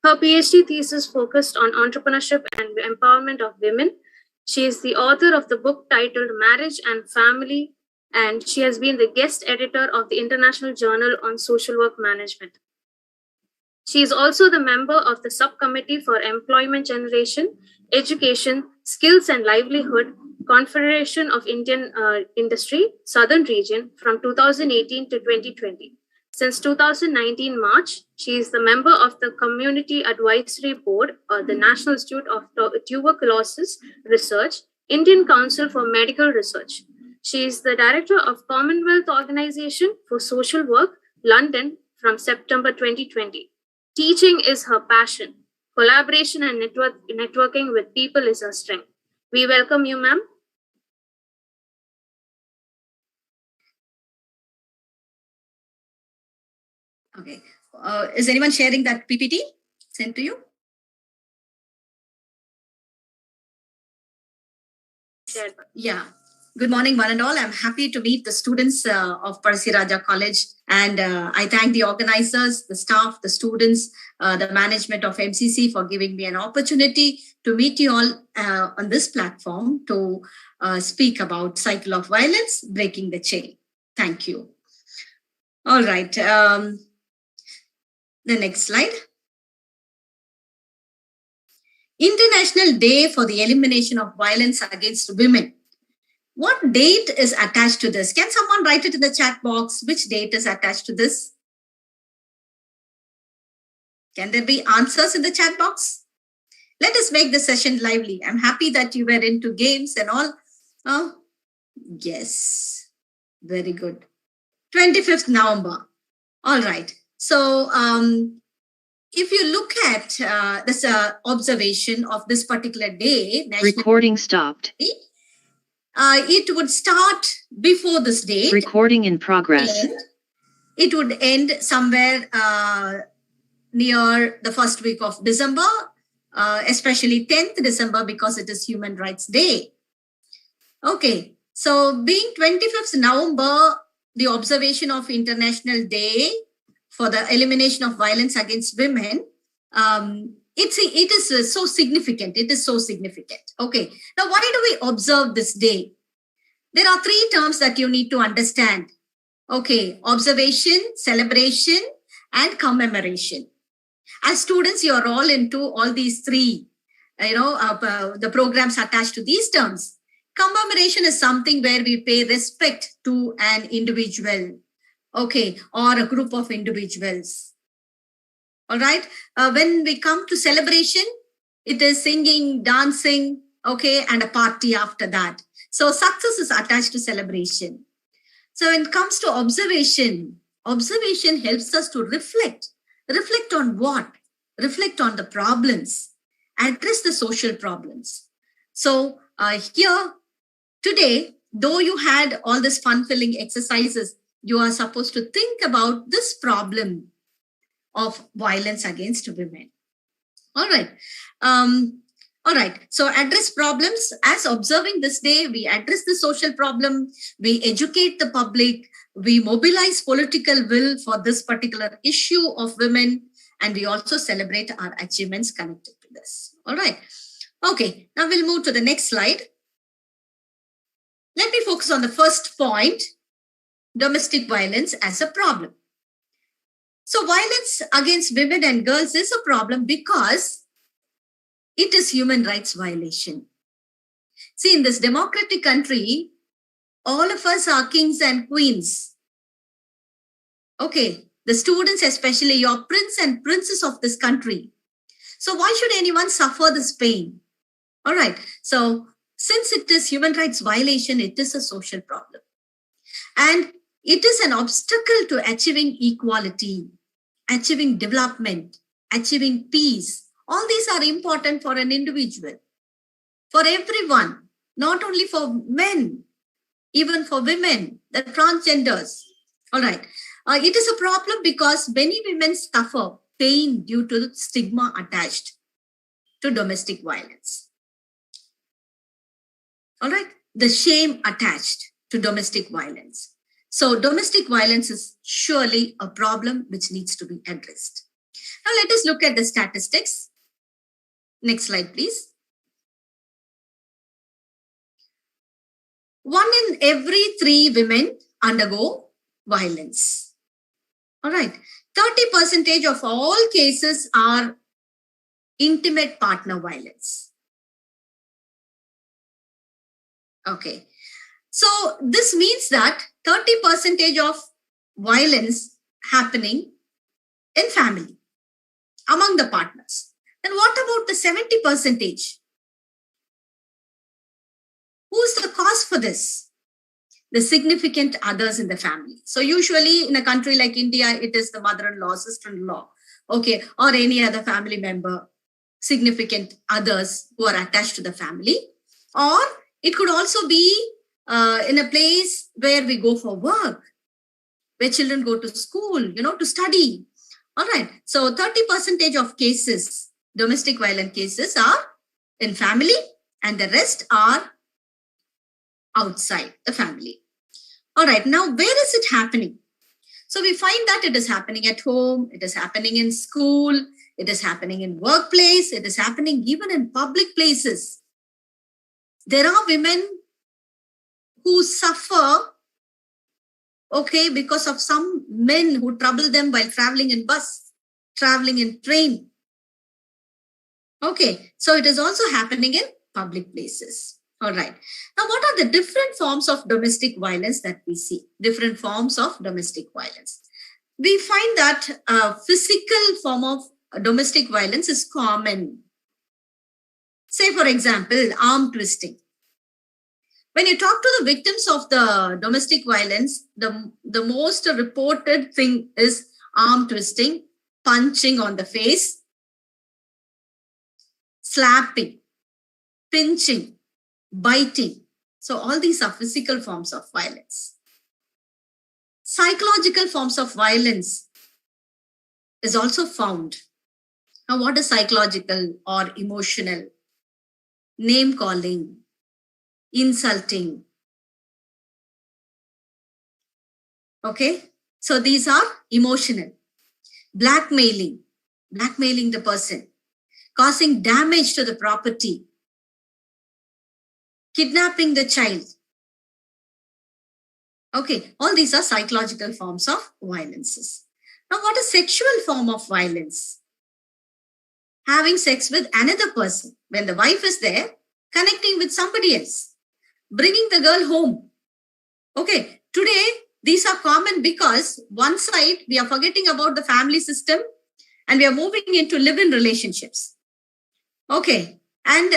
Speaker 3: Her PhD thesis focused on entrepreneurship and empowerment of women. She is the author of the book titled Marriage and Family, and she has been the guest editor of the International Journal on Social Work Management. She is also the member of the Subcommittee for Employment Generation, Education, Skills and Livelihood, Confederation of Indian Industry, Southern Region from 2018 to 2020. Since 2019 March, she is the member of the Community Advisory Board or the National Institute of Tuberculosis Research, Indian Council for Medical Research. She is the director of Commonwealth Organization for Social Work, London from September 2020. Teaching is her passion. Collaboration and networking with people is her strength. We welcome you, ma'am.
Speaker 13: Okay. Is anyone sharing that PPT sent to you? Yeah. Good morning, one and all. I'm happy to meet the students of Pazhassiraja College, and I thank the organizers, the staff, the students, the management of MCC for giving me an opportunity to meet you all on this platform to speak about cycle of violence, breaking the chain. Thank you. All right. The next slide. International Day for the Elimination of Violence Against Women. What date is attached to this? Can someone write it in the chat box? Which date is attached to this? Can there be answers in the chat box? Let us make the session lively. I'm happy that you were into games and all. Oh, yes. Very good. 25th November. All right. So, if you look at this observation of this particular day,
Speaker 14: recording stopped.
Speaker 13: It would start before this date.
Speaker 14: Recording in progress.
Speaker 13: It would end somewhere near the first week of December, especially 10th December, because it is Human Rights Day. Okay, so being 25th November, the observation of International Day for the elimination of violence against women, it is so significant. It is so significant. Okay. Now, why do we observe this day? There are 3 terms that you need to understand. Okay. Observation, celebration, and commemoration. As students, you are all into all these 3, the programs attached to these terms. Commemoration is something where we pay respect to an individual. Okay. Or a group of individuals. All right. When we come to celebration, it is singing, dancing, okay, and a party after that. So success is attached to celebration. So when it comes to observation, observation helps us to reflect. Reflect on what? Reflect on the problems, address the social problems. So here today, though you had all these fun-filling exercises, you are supposed to think about this problem of violence against women. All right. All right. So address problems. As observing this day, we address the social problem, we educate the public, we mobilize political will for this particular issue of women, and we also celebrate our achievements connected to this. All right. Okay. Now we'll move to the next slide. Let me focus on the first point, domestic violence as a problem. So violence against women and girls is a problem because it is human rights violation. See, in this democratic country, all of us are kings and queens. Okay, the students especially, you're prince and princess of this country. So why should anyone suffer this pain? All right, so since it is human rights violation, it is a social problem. And it is an obstacle to achieving equality, achieving development, achieving peace. All these are important for an individual, for everyone, not only for men, even for women, the transgenders. All right. It is a problem because many women suffer pain due to the stigma attached to domestic violence. All right. The shame attached to domestic violence. So domestic violence is surely a problem which needs to be addressed. Now let us look at the statistics. Next slide, please. 1 in every 3 women undergo violence. All right. 30% of all cases are intimate partner violence. Okay. So this means that 30% of violence happening in family, among the partners. And what about the 70%? Who's the cause for this? The significant others in the family. So usually in a country like India, it is the mother-in-law, sister-in-law, okay, or any other family member, significant others who are attached to the family. Or it could also be in a place where we go for work, where children go to school, to study. All right. So 30% of cases, domestic violent cases, are in family, and the rest are outside the family. All right. Now, where is it happening? So we find that it is happening at home, it is happening in school, it is happening in workplace, it is happening even in public places. There are women who suffer, okay, because of some men who trouble them while traveling in bus, traveling in train. Okay, so it is also happening in public places. All right. Now, what are the different forms of domestic violence that we see? Different forms of domestic violence. We find that a physical form of domestic violence is common. Say, for example, arm twisting. When you talk to the victims of the domestic violence, the most reported thing is arm twisting, punching on the face, slapping, pinching, biting. So all these are physical forms of violence. Psychological forms of violence is also found. Now, what is psychological or emotional? Name calling, insulting. Okay, so these are emotional. Blackmailing the person, causing damage to the property, kidnapping the child. Okay, all these are psychological forms of violences. Now, what is sexual form of violence? Having sex with another person. When the wife is there, connecting with somebody else, bringing the girl home. Okay, today, these are common because one side, we are forgetting about the family system and we are moving into live-in relationships. Okay. And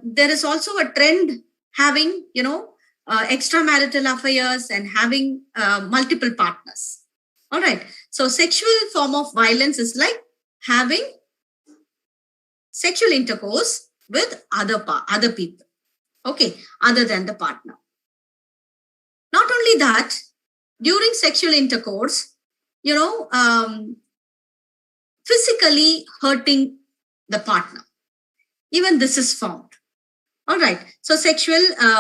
Speaker 13: there is also a trend having, extramarital affairs and having multiple partners. All right. So sexual form of violence is like having sexual intercourse with other people. Okay. Other than the partner. Not only that, during sexual intercourse, physically hurting the partner. Even this is found. All right. So sexual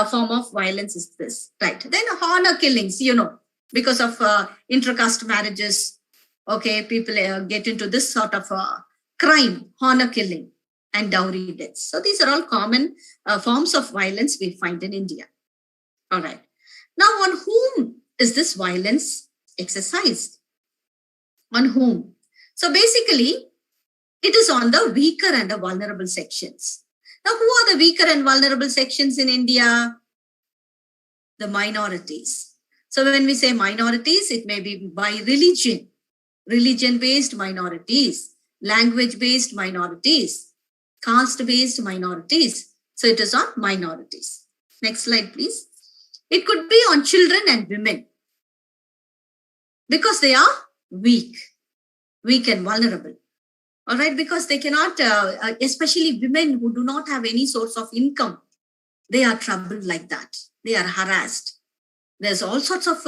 Speaker 13: form of violence is this. Right. Then honor killings, because of inter-caste marriages. Okay. People get into this sort of crime, honor killing and dowry deaths. So these are all common forms of violence we find in India. All right. Now, on whom is this violence exercised? On whom? So basically, it is on the weaker and the vulnerable sections. Now, who are the weaker and vulnerable sections in India? The minorities. So when we say minorities, it may be by religion, religion-based minorities, language-based minorities, caste-based minorities. So it is on minorities. Next slide, please. It could be on children and women because they are weak and vulnerable. All right, because they cannot, especially women who do not have any source of income, they are troubled like that. They are harassed. There's all sorts of,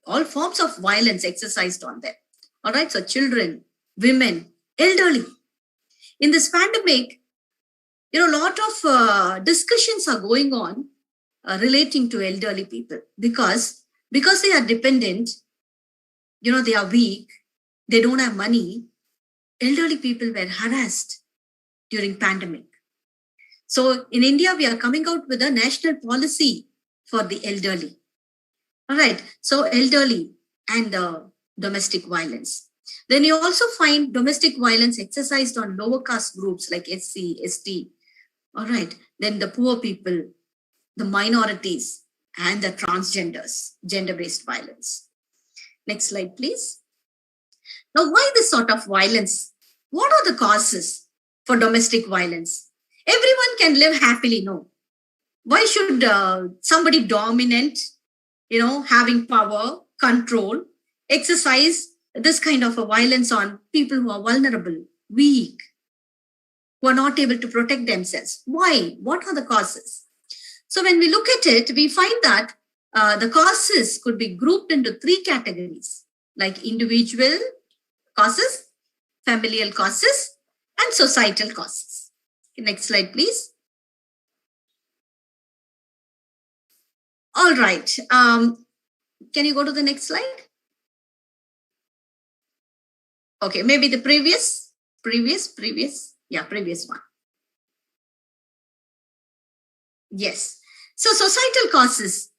Speaker 13: all forms of violence exercised on them. All right, so children, women, elderly. In this pandemic, a lot of discussions are going on relating to elderly people because they are dependent, they are weak, they don't have money. Elderly people were harassed during pandemic. So in India, we are coming out with a national policy for the elderly. All right. So elderly and domestic violence. Then you also find domestic violence exercised on lower caste groups like SC, ST. All right. Then the poor people, the minorities, and the transgenders, gender-based violence. Next slide, please. Now, why this sort of violence? What are the causes for domestic violence? Everyone can live happily, no. Why should somebody dominant, having power, control, exercise this kind of a violence on people who are vulnerable, weak, who are not able to protect themselves? Why? What are the causes? So when we look at it, we find that the causes could be grouped into three categories, like individual causes, familial causes, and societal causes. Next slide, please. All right. Can you go to the next slide? Okay, maybe the previous. Yeah, previous one. Yes. So societal causes.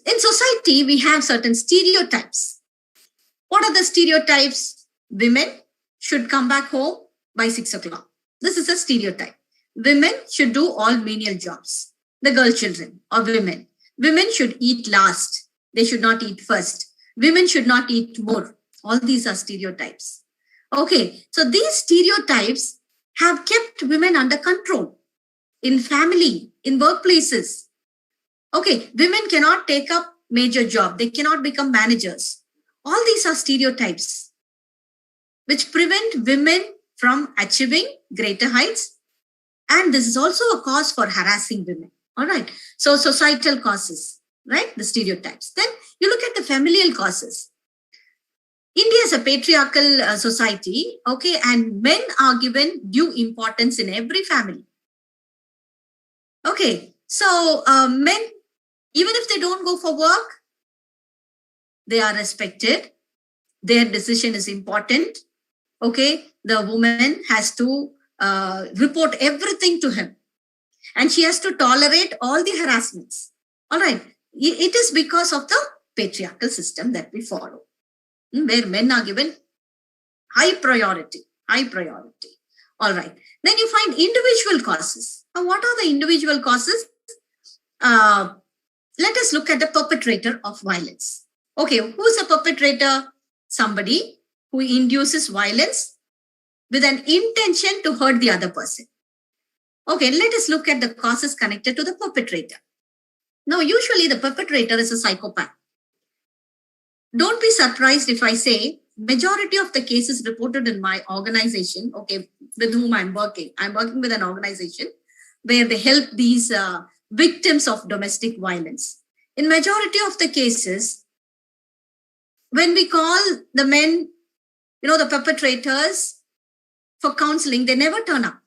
Speaker 13: In society, we have certain stereotypes. What are the stereotypes? Women should come back home by 6 o'clock. This is a stereotype. Women should do all menial jobs. The girl children or women. Women should eat last. They should not eat first. Women should not eat more. All these are stereotypes. Okay, so these stereotypes have kept women under control in family, in workplaces. Okay, women cannot take up major job. They cannot become managers. All these are stereotypes which prevent women from achieving greater heights. And this is also a cause for harassing women. All right. So societal causes, right? The stereotypes. Then you look at the familial causes. India is a patriarchal society, okay, and men are given due importance in every family. Okay, so men, even if they don't go for work, they are respected. Their decision is important. Okay, the woman has to report everything to him. And she has to tolerate all the harassments. All right. It is because of the patriarchal system that we follow, where men are given high priority. All right. Then you find individual causes. Now, what are the individual causes? Let us look at the perpetrator of violence. Okay, who is a perpetrator? Somebody who induces violence with an intention to hurt the other person. Okay, let us look at the causes connected to the perpetrator. Now, usually the perpetrator is a psychopath. Don't be surprised if I say majority of the cases reported in my organization, okay, with whom I'm working with an organization where they help these victims of domestic violence. In majority of the cases, when we call the men, the perpetrators for counseling, they never turn up.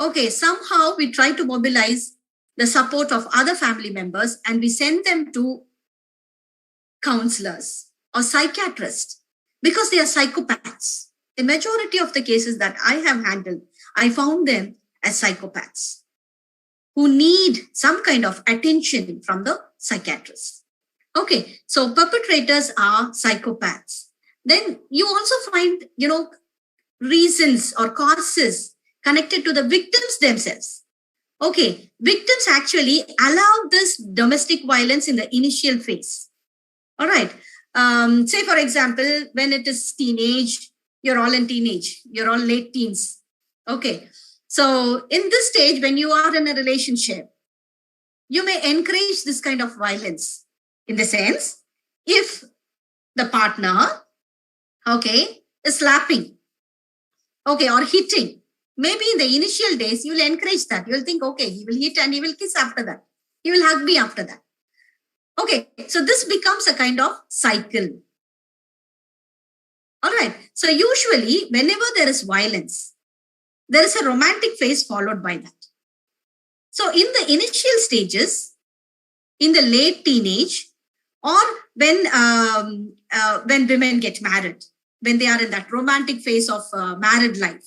Speaker 13: Okay, somehow we try to mobilize the support of other family members and we send them to counselors or psychiatrists because they are psychopaths. The majority of the cases that I have handled, I found them as psychopaths who need some kind of attention from the psychiatrist. Okay, so perpetrators are psychopaths. Then you also find, reasons or causes connected to the victims themselves. Okay, victims actually allow this domestic violence in the initial phase. All right. Say, for example, when it is teenage, you're all in teenage, you're all late teens. Okay. So in this stage, when you are in a relationship, you may encourage this kind of violence in the sense, if the partner, okay, is slapping, okay, or hitting, maybe in the initial days, you'll encourage that. You'll think, okay, he will hit and he will kiss after that. He will hug me after that. Okay, so this becomes a kind of cycle. All right, so usually whenever there is violence, there is a romantic phase followed by that. So in the initial stages, in the late teenage, or when women get married, when they are in that romantic phase of married life,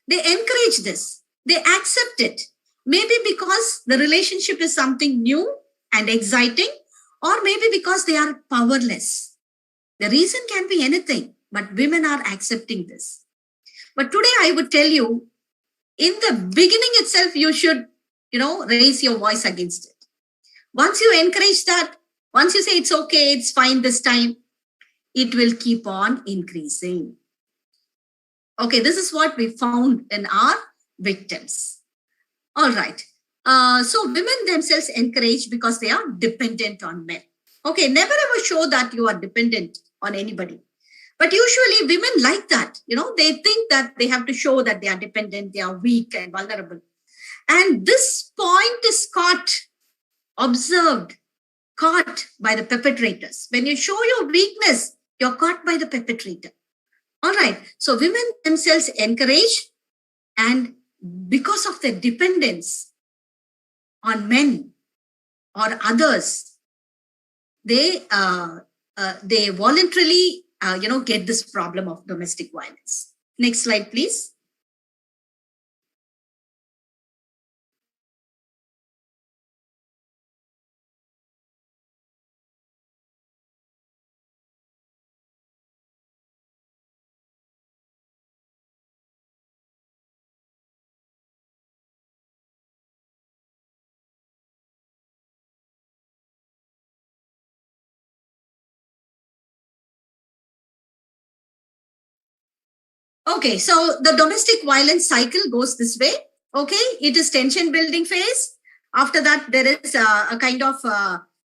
Speaker 13: they encourage this, they accept it. Maybe because the relationship is something new and exciting, or maybe because they are powerless. The reason can be anything, but women are accepting this. But today I would tell you, in the beginning itself, you should, raise your voice against it. Once you encourage that, once you say it's okay, it's fine this time, it will keep on increasing. Okay, this is what we found in our victims. All right. So women themselves encourage because they are dependent on men. Okay, never ever show that you are dependent on anybody. But usually women like that, they think that they have to show that they are dependent, they are weak and vulnerable. And this point is observed, caught by the perpetrators. When you show your weakness, you're caught by the perpetrator. All right, so women themselves encourage, and because of their dependence on men or others, they voluntarily, get this problem of domestic violence. Next slide, please. Okay, so the domestic violence cycle goes this way. Okay, it is tension building phase. After that, there is a kind of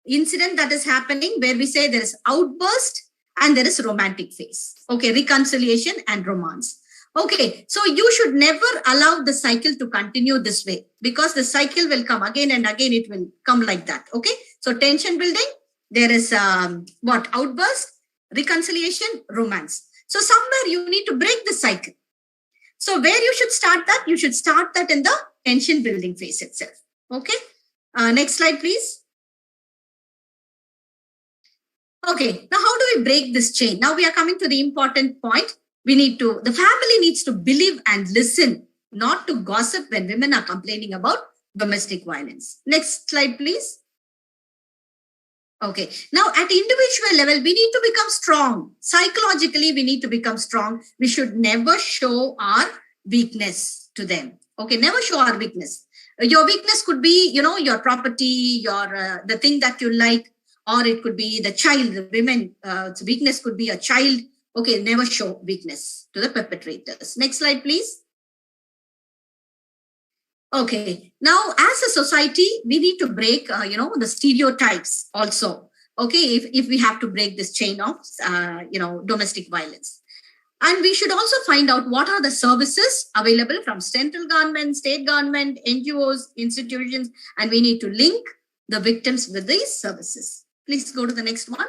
Speaker 13: incident that is happening where we say there is outburst and there is romantic phase. Okay, reconciliation and romance. Okay, so you should never allow the cycle to continue this way, because the cycle will come again and again. It will come like that. Okay, so tension building, there is outburst, reconciliation, romance. So somewhere you need to break the cycle. So where you should start that? You should start that in the tension building phase itself. Okay. Next slide, please. Okay. Now, how do we break this chain? Now we are coming to the important point. The family needs to believe and listen, not to gossip when women are complaining about domestic violence. Next slide, please. Okay. Now, at individual level, we need to become strong. Psychologically, we need to become strong. We should never show our weakness to them. Okay. Never show our weakness. Your weakness could be, your property, the thing that you like, or it could be the child, the women. Weakness could be a child. Okay. Never show weakness to the perpetrators. Next slide, please. Okay. Now, as a society, we need to break, the stereotypes also. Okay, if we have to break this chain of, domestic violence. And we should also find out what are the services available from central government, state government, NGOs, institutions, and we need to link the victims with these services. Please go to the next one.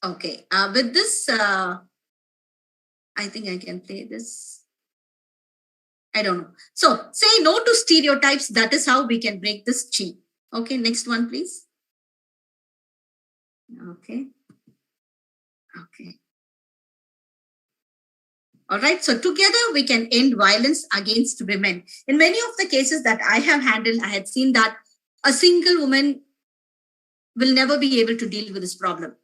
Speaker 13: Okay, with this, I think I can play this. I don't know. So say no to stereotypes. That is how we can break this chain. Okay, next one, please. Okay. All right. So together we can end violence against women. In many of the cases that I have handled, I had seen that a single woman will never be able to deal with this problem.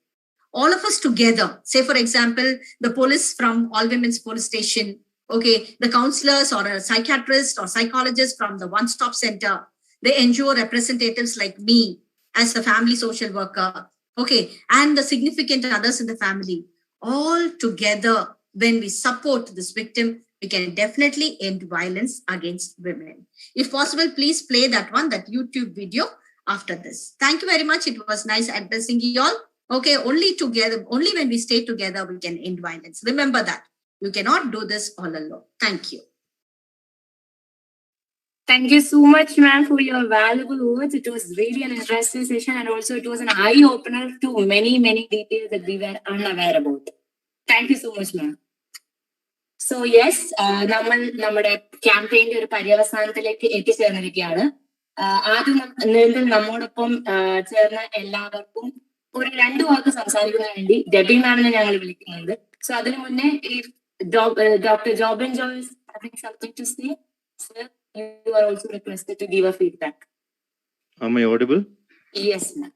Speaker 13: All of us together, say for example, the police from All Women's Police Station, okay, the counselors or a psychiatrist or psychologist from the one-stop center, the NGO representatives like me as a family social worker, okay, and the significant others in the family, all together, when we support this victim, we can definitely end violence against women. If possible, please play that YouTube video after this. Thank you very much. It was nice addressing you all. Okay, only when we stay together, we can end violence. Remember that. You cannot do this all alone. Thank you.
Speaker 15: Thank you so much, ma'am, for your valuable words. It was really an interesting session, and also it was an eye-opener to many, many details that we were unaware about. Thank you so much, ma'am. So yes, നമ്മുടെ ക്യാമ്പയിന്റെ ഒരു പര്യവസാനത്തിലേക്ക് എത്തിച്ചേർന്നിരിക്കുകയാണ്. ആദ്യം നമ്മോടൊപ്പം ചേർന്ന എല്ലാവർക്കും ഒരു 2 വാക്ക് സംസാരിക്കാൻ വേണ്ടി ഡെബി മാമിനെ ഞങ്ങൾ വിളിക്കുന്നുണ്ട്. സോ അതിനു മുന്നേ Dr. Jobin Joy is having something to say. Sir, you are also requested to give a feedback.
Speaker 9: Am I audible?
Speaker 15: Yes, ma'am.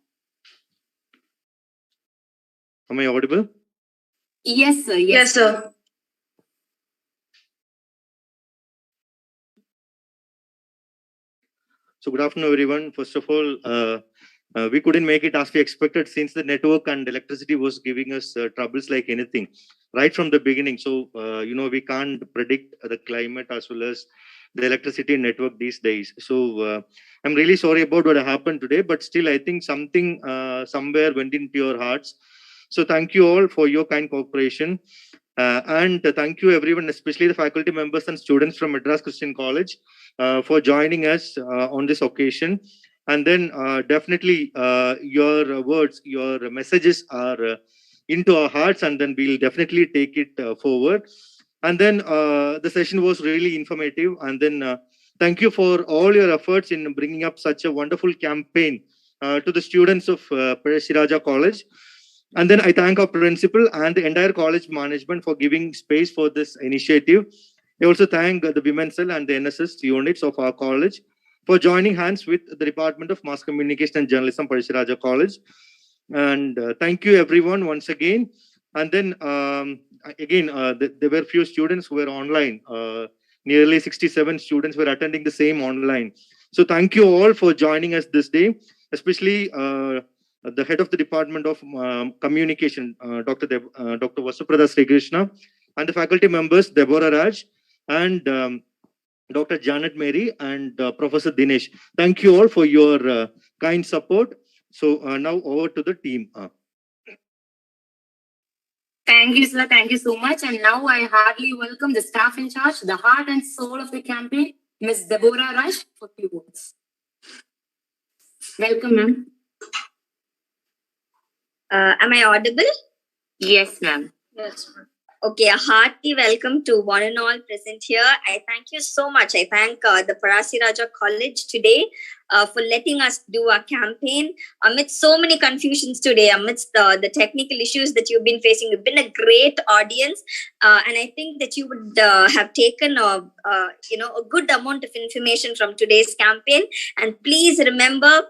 Speaker 9: Am I audible?
Speaker 15: Yes, sir.
Speaker 10: Yes, sir.
Speaker 9: So good afternoon, everyone. First of all, we couldn't make it as we expected since the network and electricity was giving us troubles like anything right from the beginning. So, we can't predict the climate as well as the electricity network these days. So, I'm really sorry about what happened today, but still, I think something somewhere went into your hearts. So, thank you all for your kind cooperation. And thank you everyone, especially the faculty members and students from Madras Christian College for joining us on this occasion. And then definitely your words, your messages are into our hearts, and then we'll definitely take it forward. And then the session was really informative. And then thank you for all your efforts in bringing up such a wonderful campaign to the students of Pazhassiraja College. And then I thank our principal and the entire college management for giving space for this initiative. I also thank the Women's Cell and the NSS units of our college for joining hands with the Department of Mass Communication and Journalism, Pazhassiraja College. And thank you everyone once again. And then there were few students who were online. Nearly 67 students were attending the same online. So thank you all for joining us this day, especially the head of the Department of Communication, Dr. Pazhassiraja Krishna, and the faculty members, Deborah Raj, and Dr. Janet Mary, and Professor Dinesh. Thank you all for your kind support. So now over to the team.
Speaker 15: Thank you, sir. Thank you so much. And now I heartily welcome the staff in charge, the heart and soul of the campaign, Ms. Deborah Raj, for a few words. Welcome, ma'am.
Speaker 16: Am I audible?
Speaker 15: Yes, ma'am.
Speaker 16: Yes, ma'am. Okay, a hearty welcome to one and all present here. I thank you so much. I thank the Pazhassiraja College today for letting us do our campaign amidst so many confusions today, amidst the technical issues that you've been facing. You've been a great audience, and I think that you would have taken a good amount of information from today's campaign. And please remember,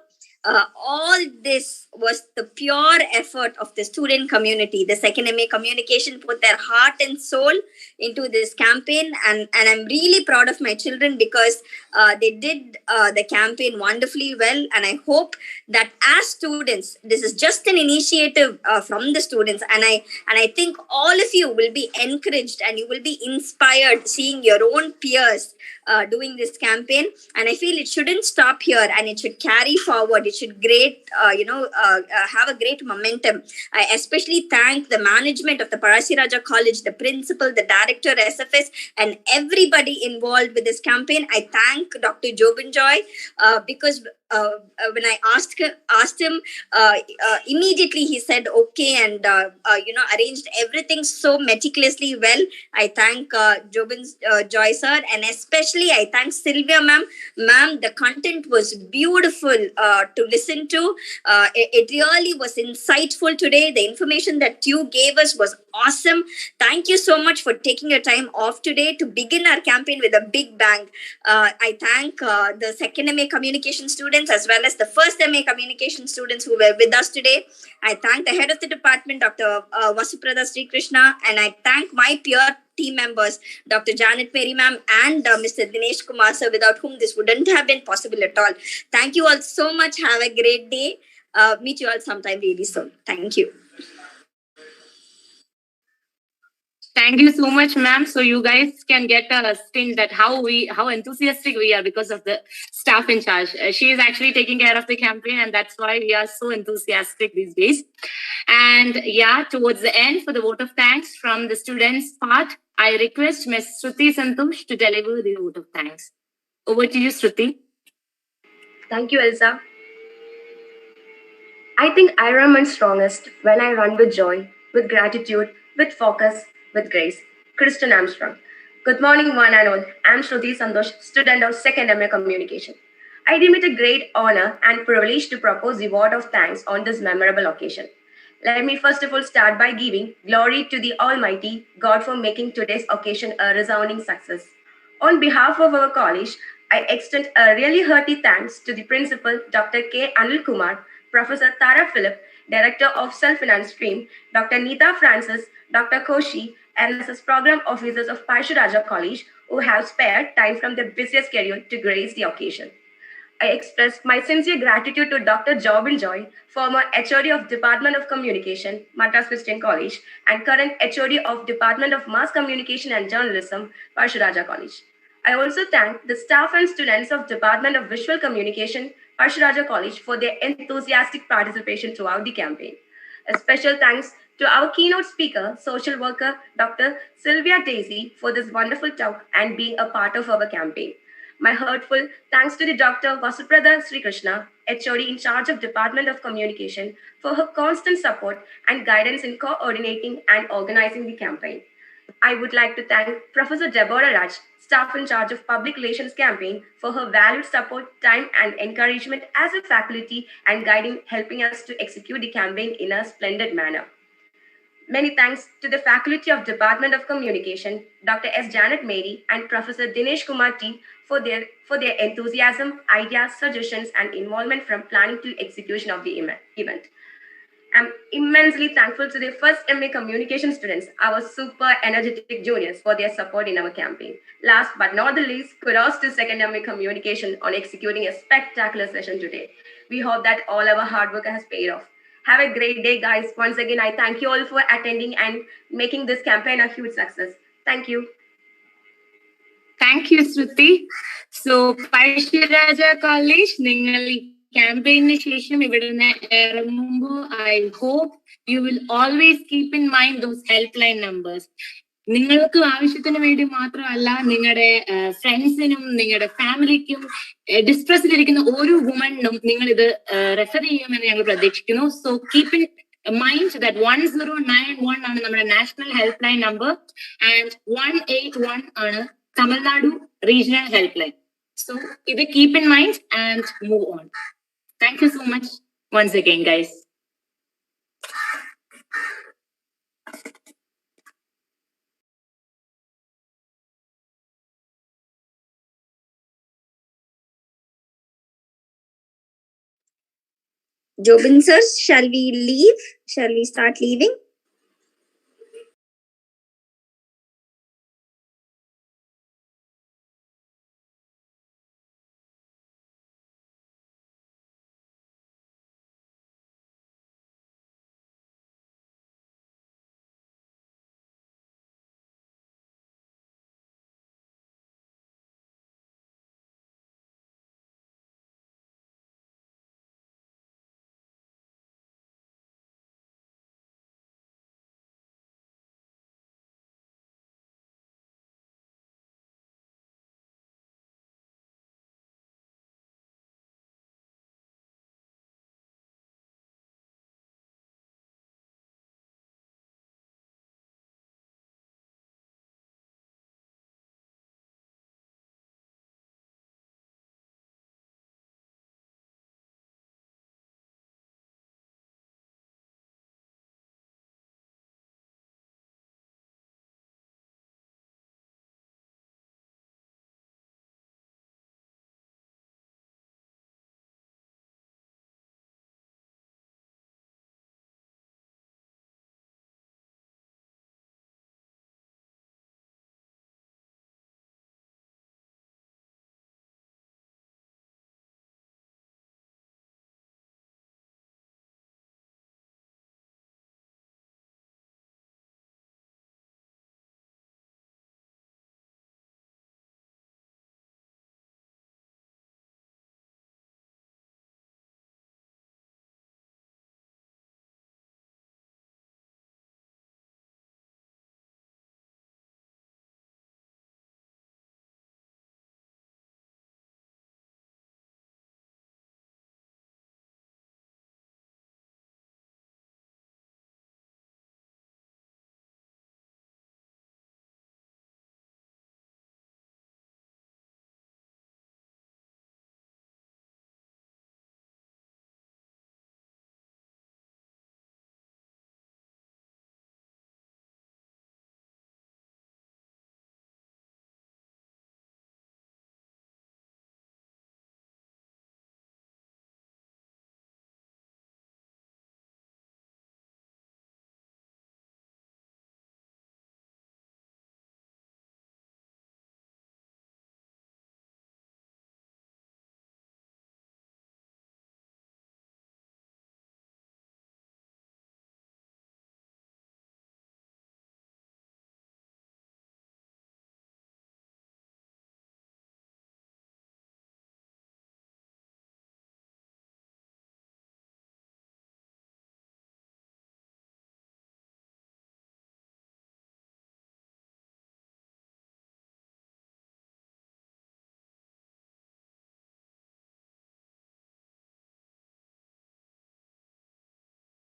Speaker 16: all this was the pure effort of the student community. The second MA Communication put their heart and soul into this campaign, and I'm really proud of my children because they did the campaign wonderfully well. And I hope that as students, this is just an initiative from the students, and I think all of you will be encouraged and you will be inspired seeing your own peers doing this campaign, and I feel it shouldn't stop here, and it should carry forward. It should have a great momentum. I especially thank the management of the Pazhassiraja College, the principal, the director, SFS, and everybody involved with this campaign. I thank Dr. Jobin Joy because when I asked him, immediately he said okay, and arranged everything so meticulously well. I thank Jobin Joy sir, and especially I thank Sylvia ma'am. Ma'am, the content was beautiful to listen to. It really was insightful today. The information that you gave us was awesome. Thank you so much for taking your time off today to begin our campaign with a big bang. I thank the second MA communication students as well as the first MA communication students who were with us today. I thank the head of the department, Dr. Vasuprada Sri Krishna, and I thank my peer team members, Dr. Janet Mary ma'am and Mr. Dinesh Kumar sir, without whom this wouldn't have been possible at all. Thank you all so much. Have a great day. Meet you all sometime really soon. Thank you.
Speaker 2: Thank you so much, ma'am. So you guys can get a stint that how enthusiastic we are because of the staff in charge. She is actually taking care of the campaign, and that's why we are so enthusiastic these days. And yeah, towards the end, for the vote of thanks from the students' part, I request Ms. Shruti Santosh to deliver the vote of thanks. Over to you, Shruti.
Speaker 17: Thank you, Elsa. I think I run my strongest when I run with joy, with gratitude, with focus, with grace. Kristen Armstrong. Good morning, one and all. I'm Shruti Santosh, student of 2nd MA Communication. I deem it a great honor and privilege to propose the vote of thanks on this memorable occasion. Let me first of all start by giving glory to the Almighty God for making today's occasion a resounding success. On behalf of our college, I extend a really hearty thanks to the principal, Dr. K. Anil Kumar, Professor Tara Philip, Director of Self-Finance Stream, Dr. Neeta Francis, Dr. Koshi, and NSS Program Officers of Pazhassiraja College who have spared time from their busiest schedule to grace the occasion. I express my sincere gratitude to Dr. Jobin Joy, former HOD of Department of Communication, Madras Christian College, and current HOD of Department of Mass Communication and Journalism, Pazhassiraja College. I also thank the staff and students of Department of Visual Communication, Pazhassiraja College, for their enthusiastic participation throughout the campaign. A special thanks to our keynote speaker, social worker, Dr. Sylvia Daisy, for this wonderful talk and being a part of our campaign. My heartfelt thanks to the Dr. Vasuprada Sri Krishna, HOD in charge of Department of Communication, for her constant support and guidance in coordinating and organizing the campaign. I would like to thank Professor Deborah Raj, staff in charge of Public Relations Campaign, for her valued support, time, and encouragement as a faculty and helping us to execute the campaign in a splendid manner. Many thanks to the faculty of Department of Communication, Dr. S. Janet Mary and Professor Dinesh Kumar T for their enthusiasm, ideas, suggestions, and involvement from planning to execution of the event. I'm immensely thankful to the first MA Communication students, our super energetic juniors, for their support in our campaign. Last but not the least, kudos to second MA Communication on executing a spectacular session today. We hope that all our hard work has paid off. Have a great day, guys. Once again, I thank you all for attending and making this campaign a huge success. Thank you.
Speaker 2: Thank you, Shruti. So, Pazhassiraja College, campaign initiation, I hope you will always keep in mind those helpline numbers. നിങ്ങൾക്ക് ആവശ്യത്തിന് വേണ്ടി മാത്രമല്ല നിങ്ങളുടെ ഫ്രണ്ട്സിനും നിങ്ങളുടെ ഫാമിലിക്കും ഡിസ്ട്രസ്സിലിരിക്കുന്ന ഓരോ വുമണിനും നിങ്ങൾ ഇത് റെഫർ ചെയ്യുമെന്ന് ഞങ്ങൾ പ്രതീക്ഷിക്കുന്നു. So keep in mind that 1091 ആണ് നമ്മുടെ national help line number and 181 ആണ് Tamil Nadu regional help line. So ഇത് keep in mind and move on. Thank you so much once again, guys.
Speaker 16: Jobin sir, shall we leave? Shall we start leaving?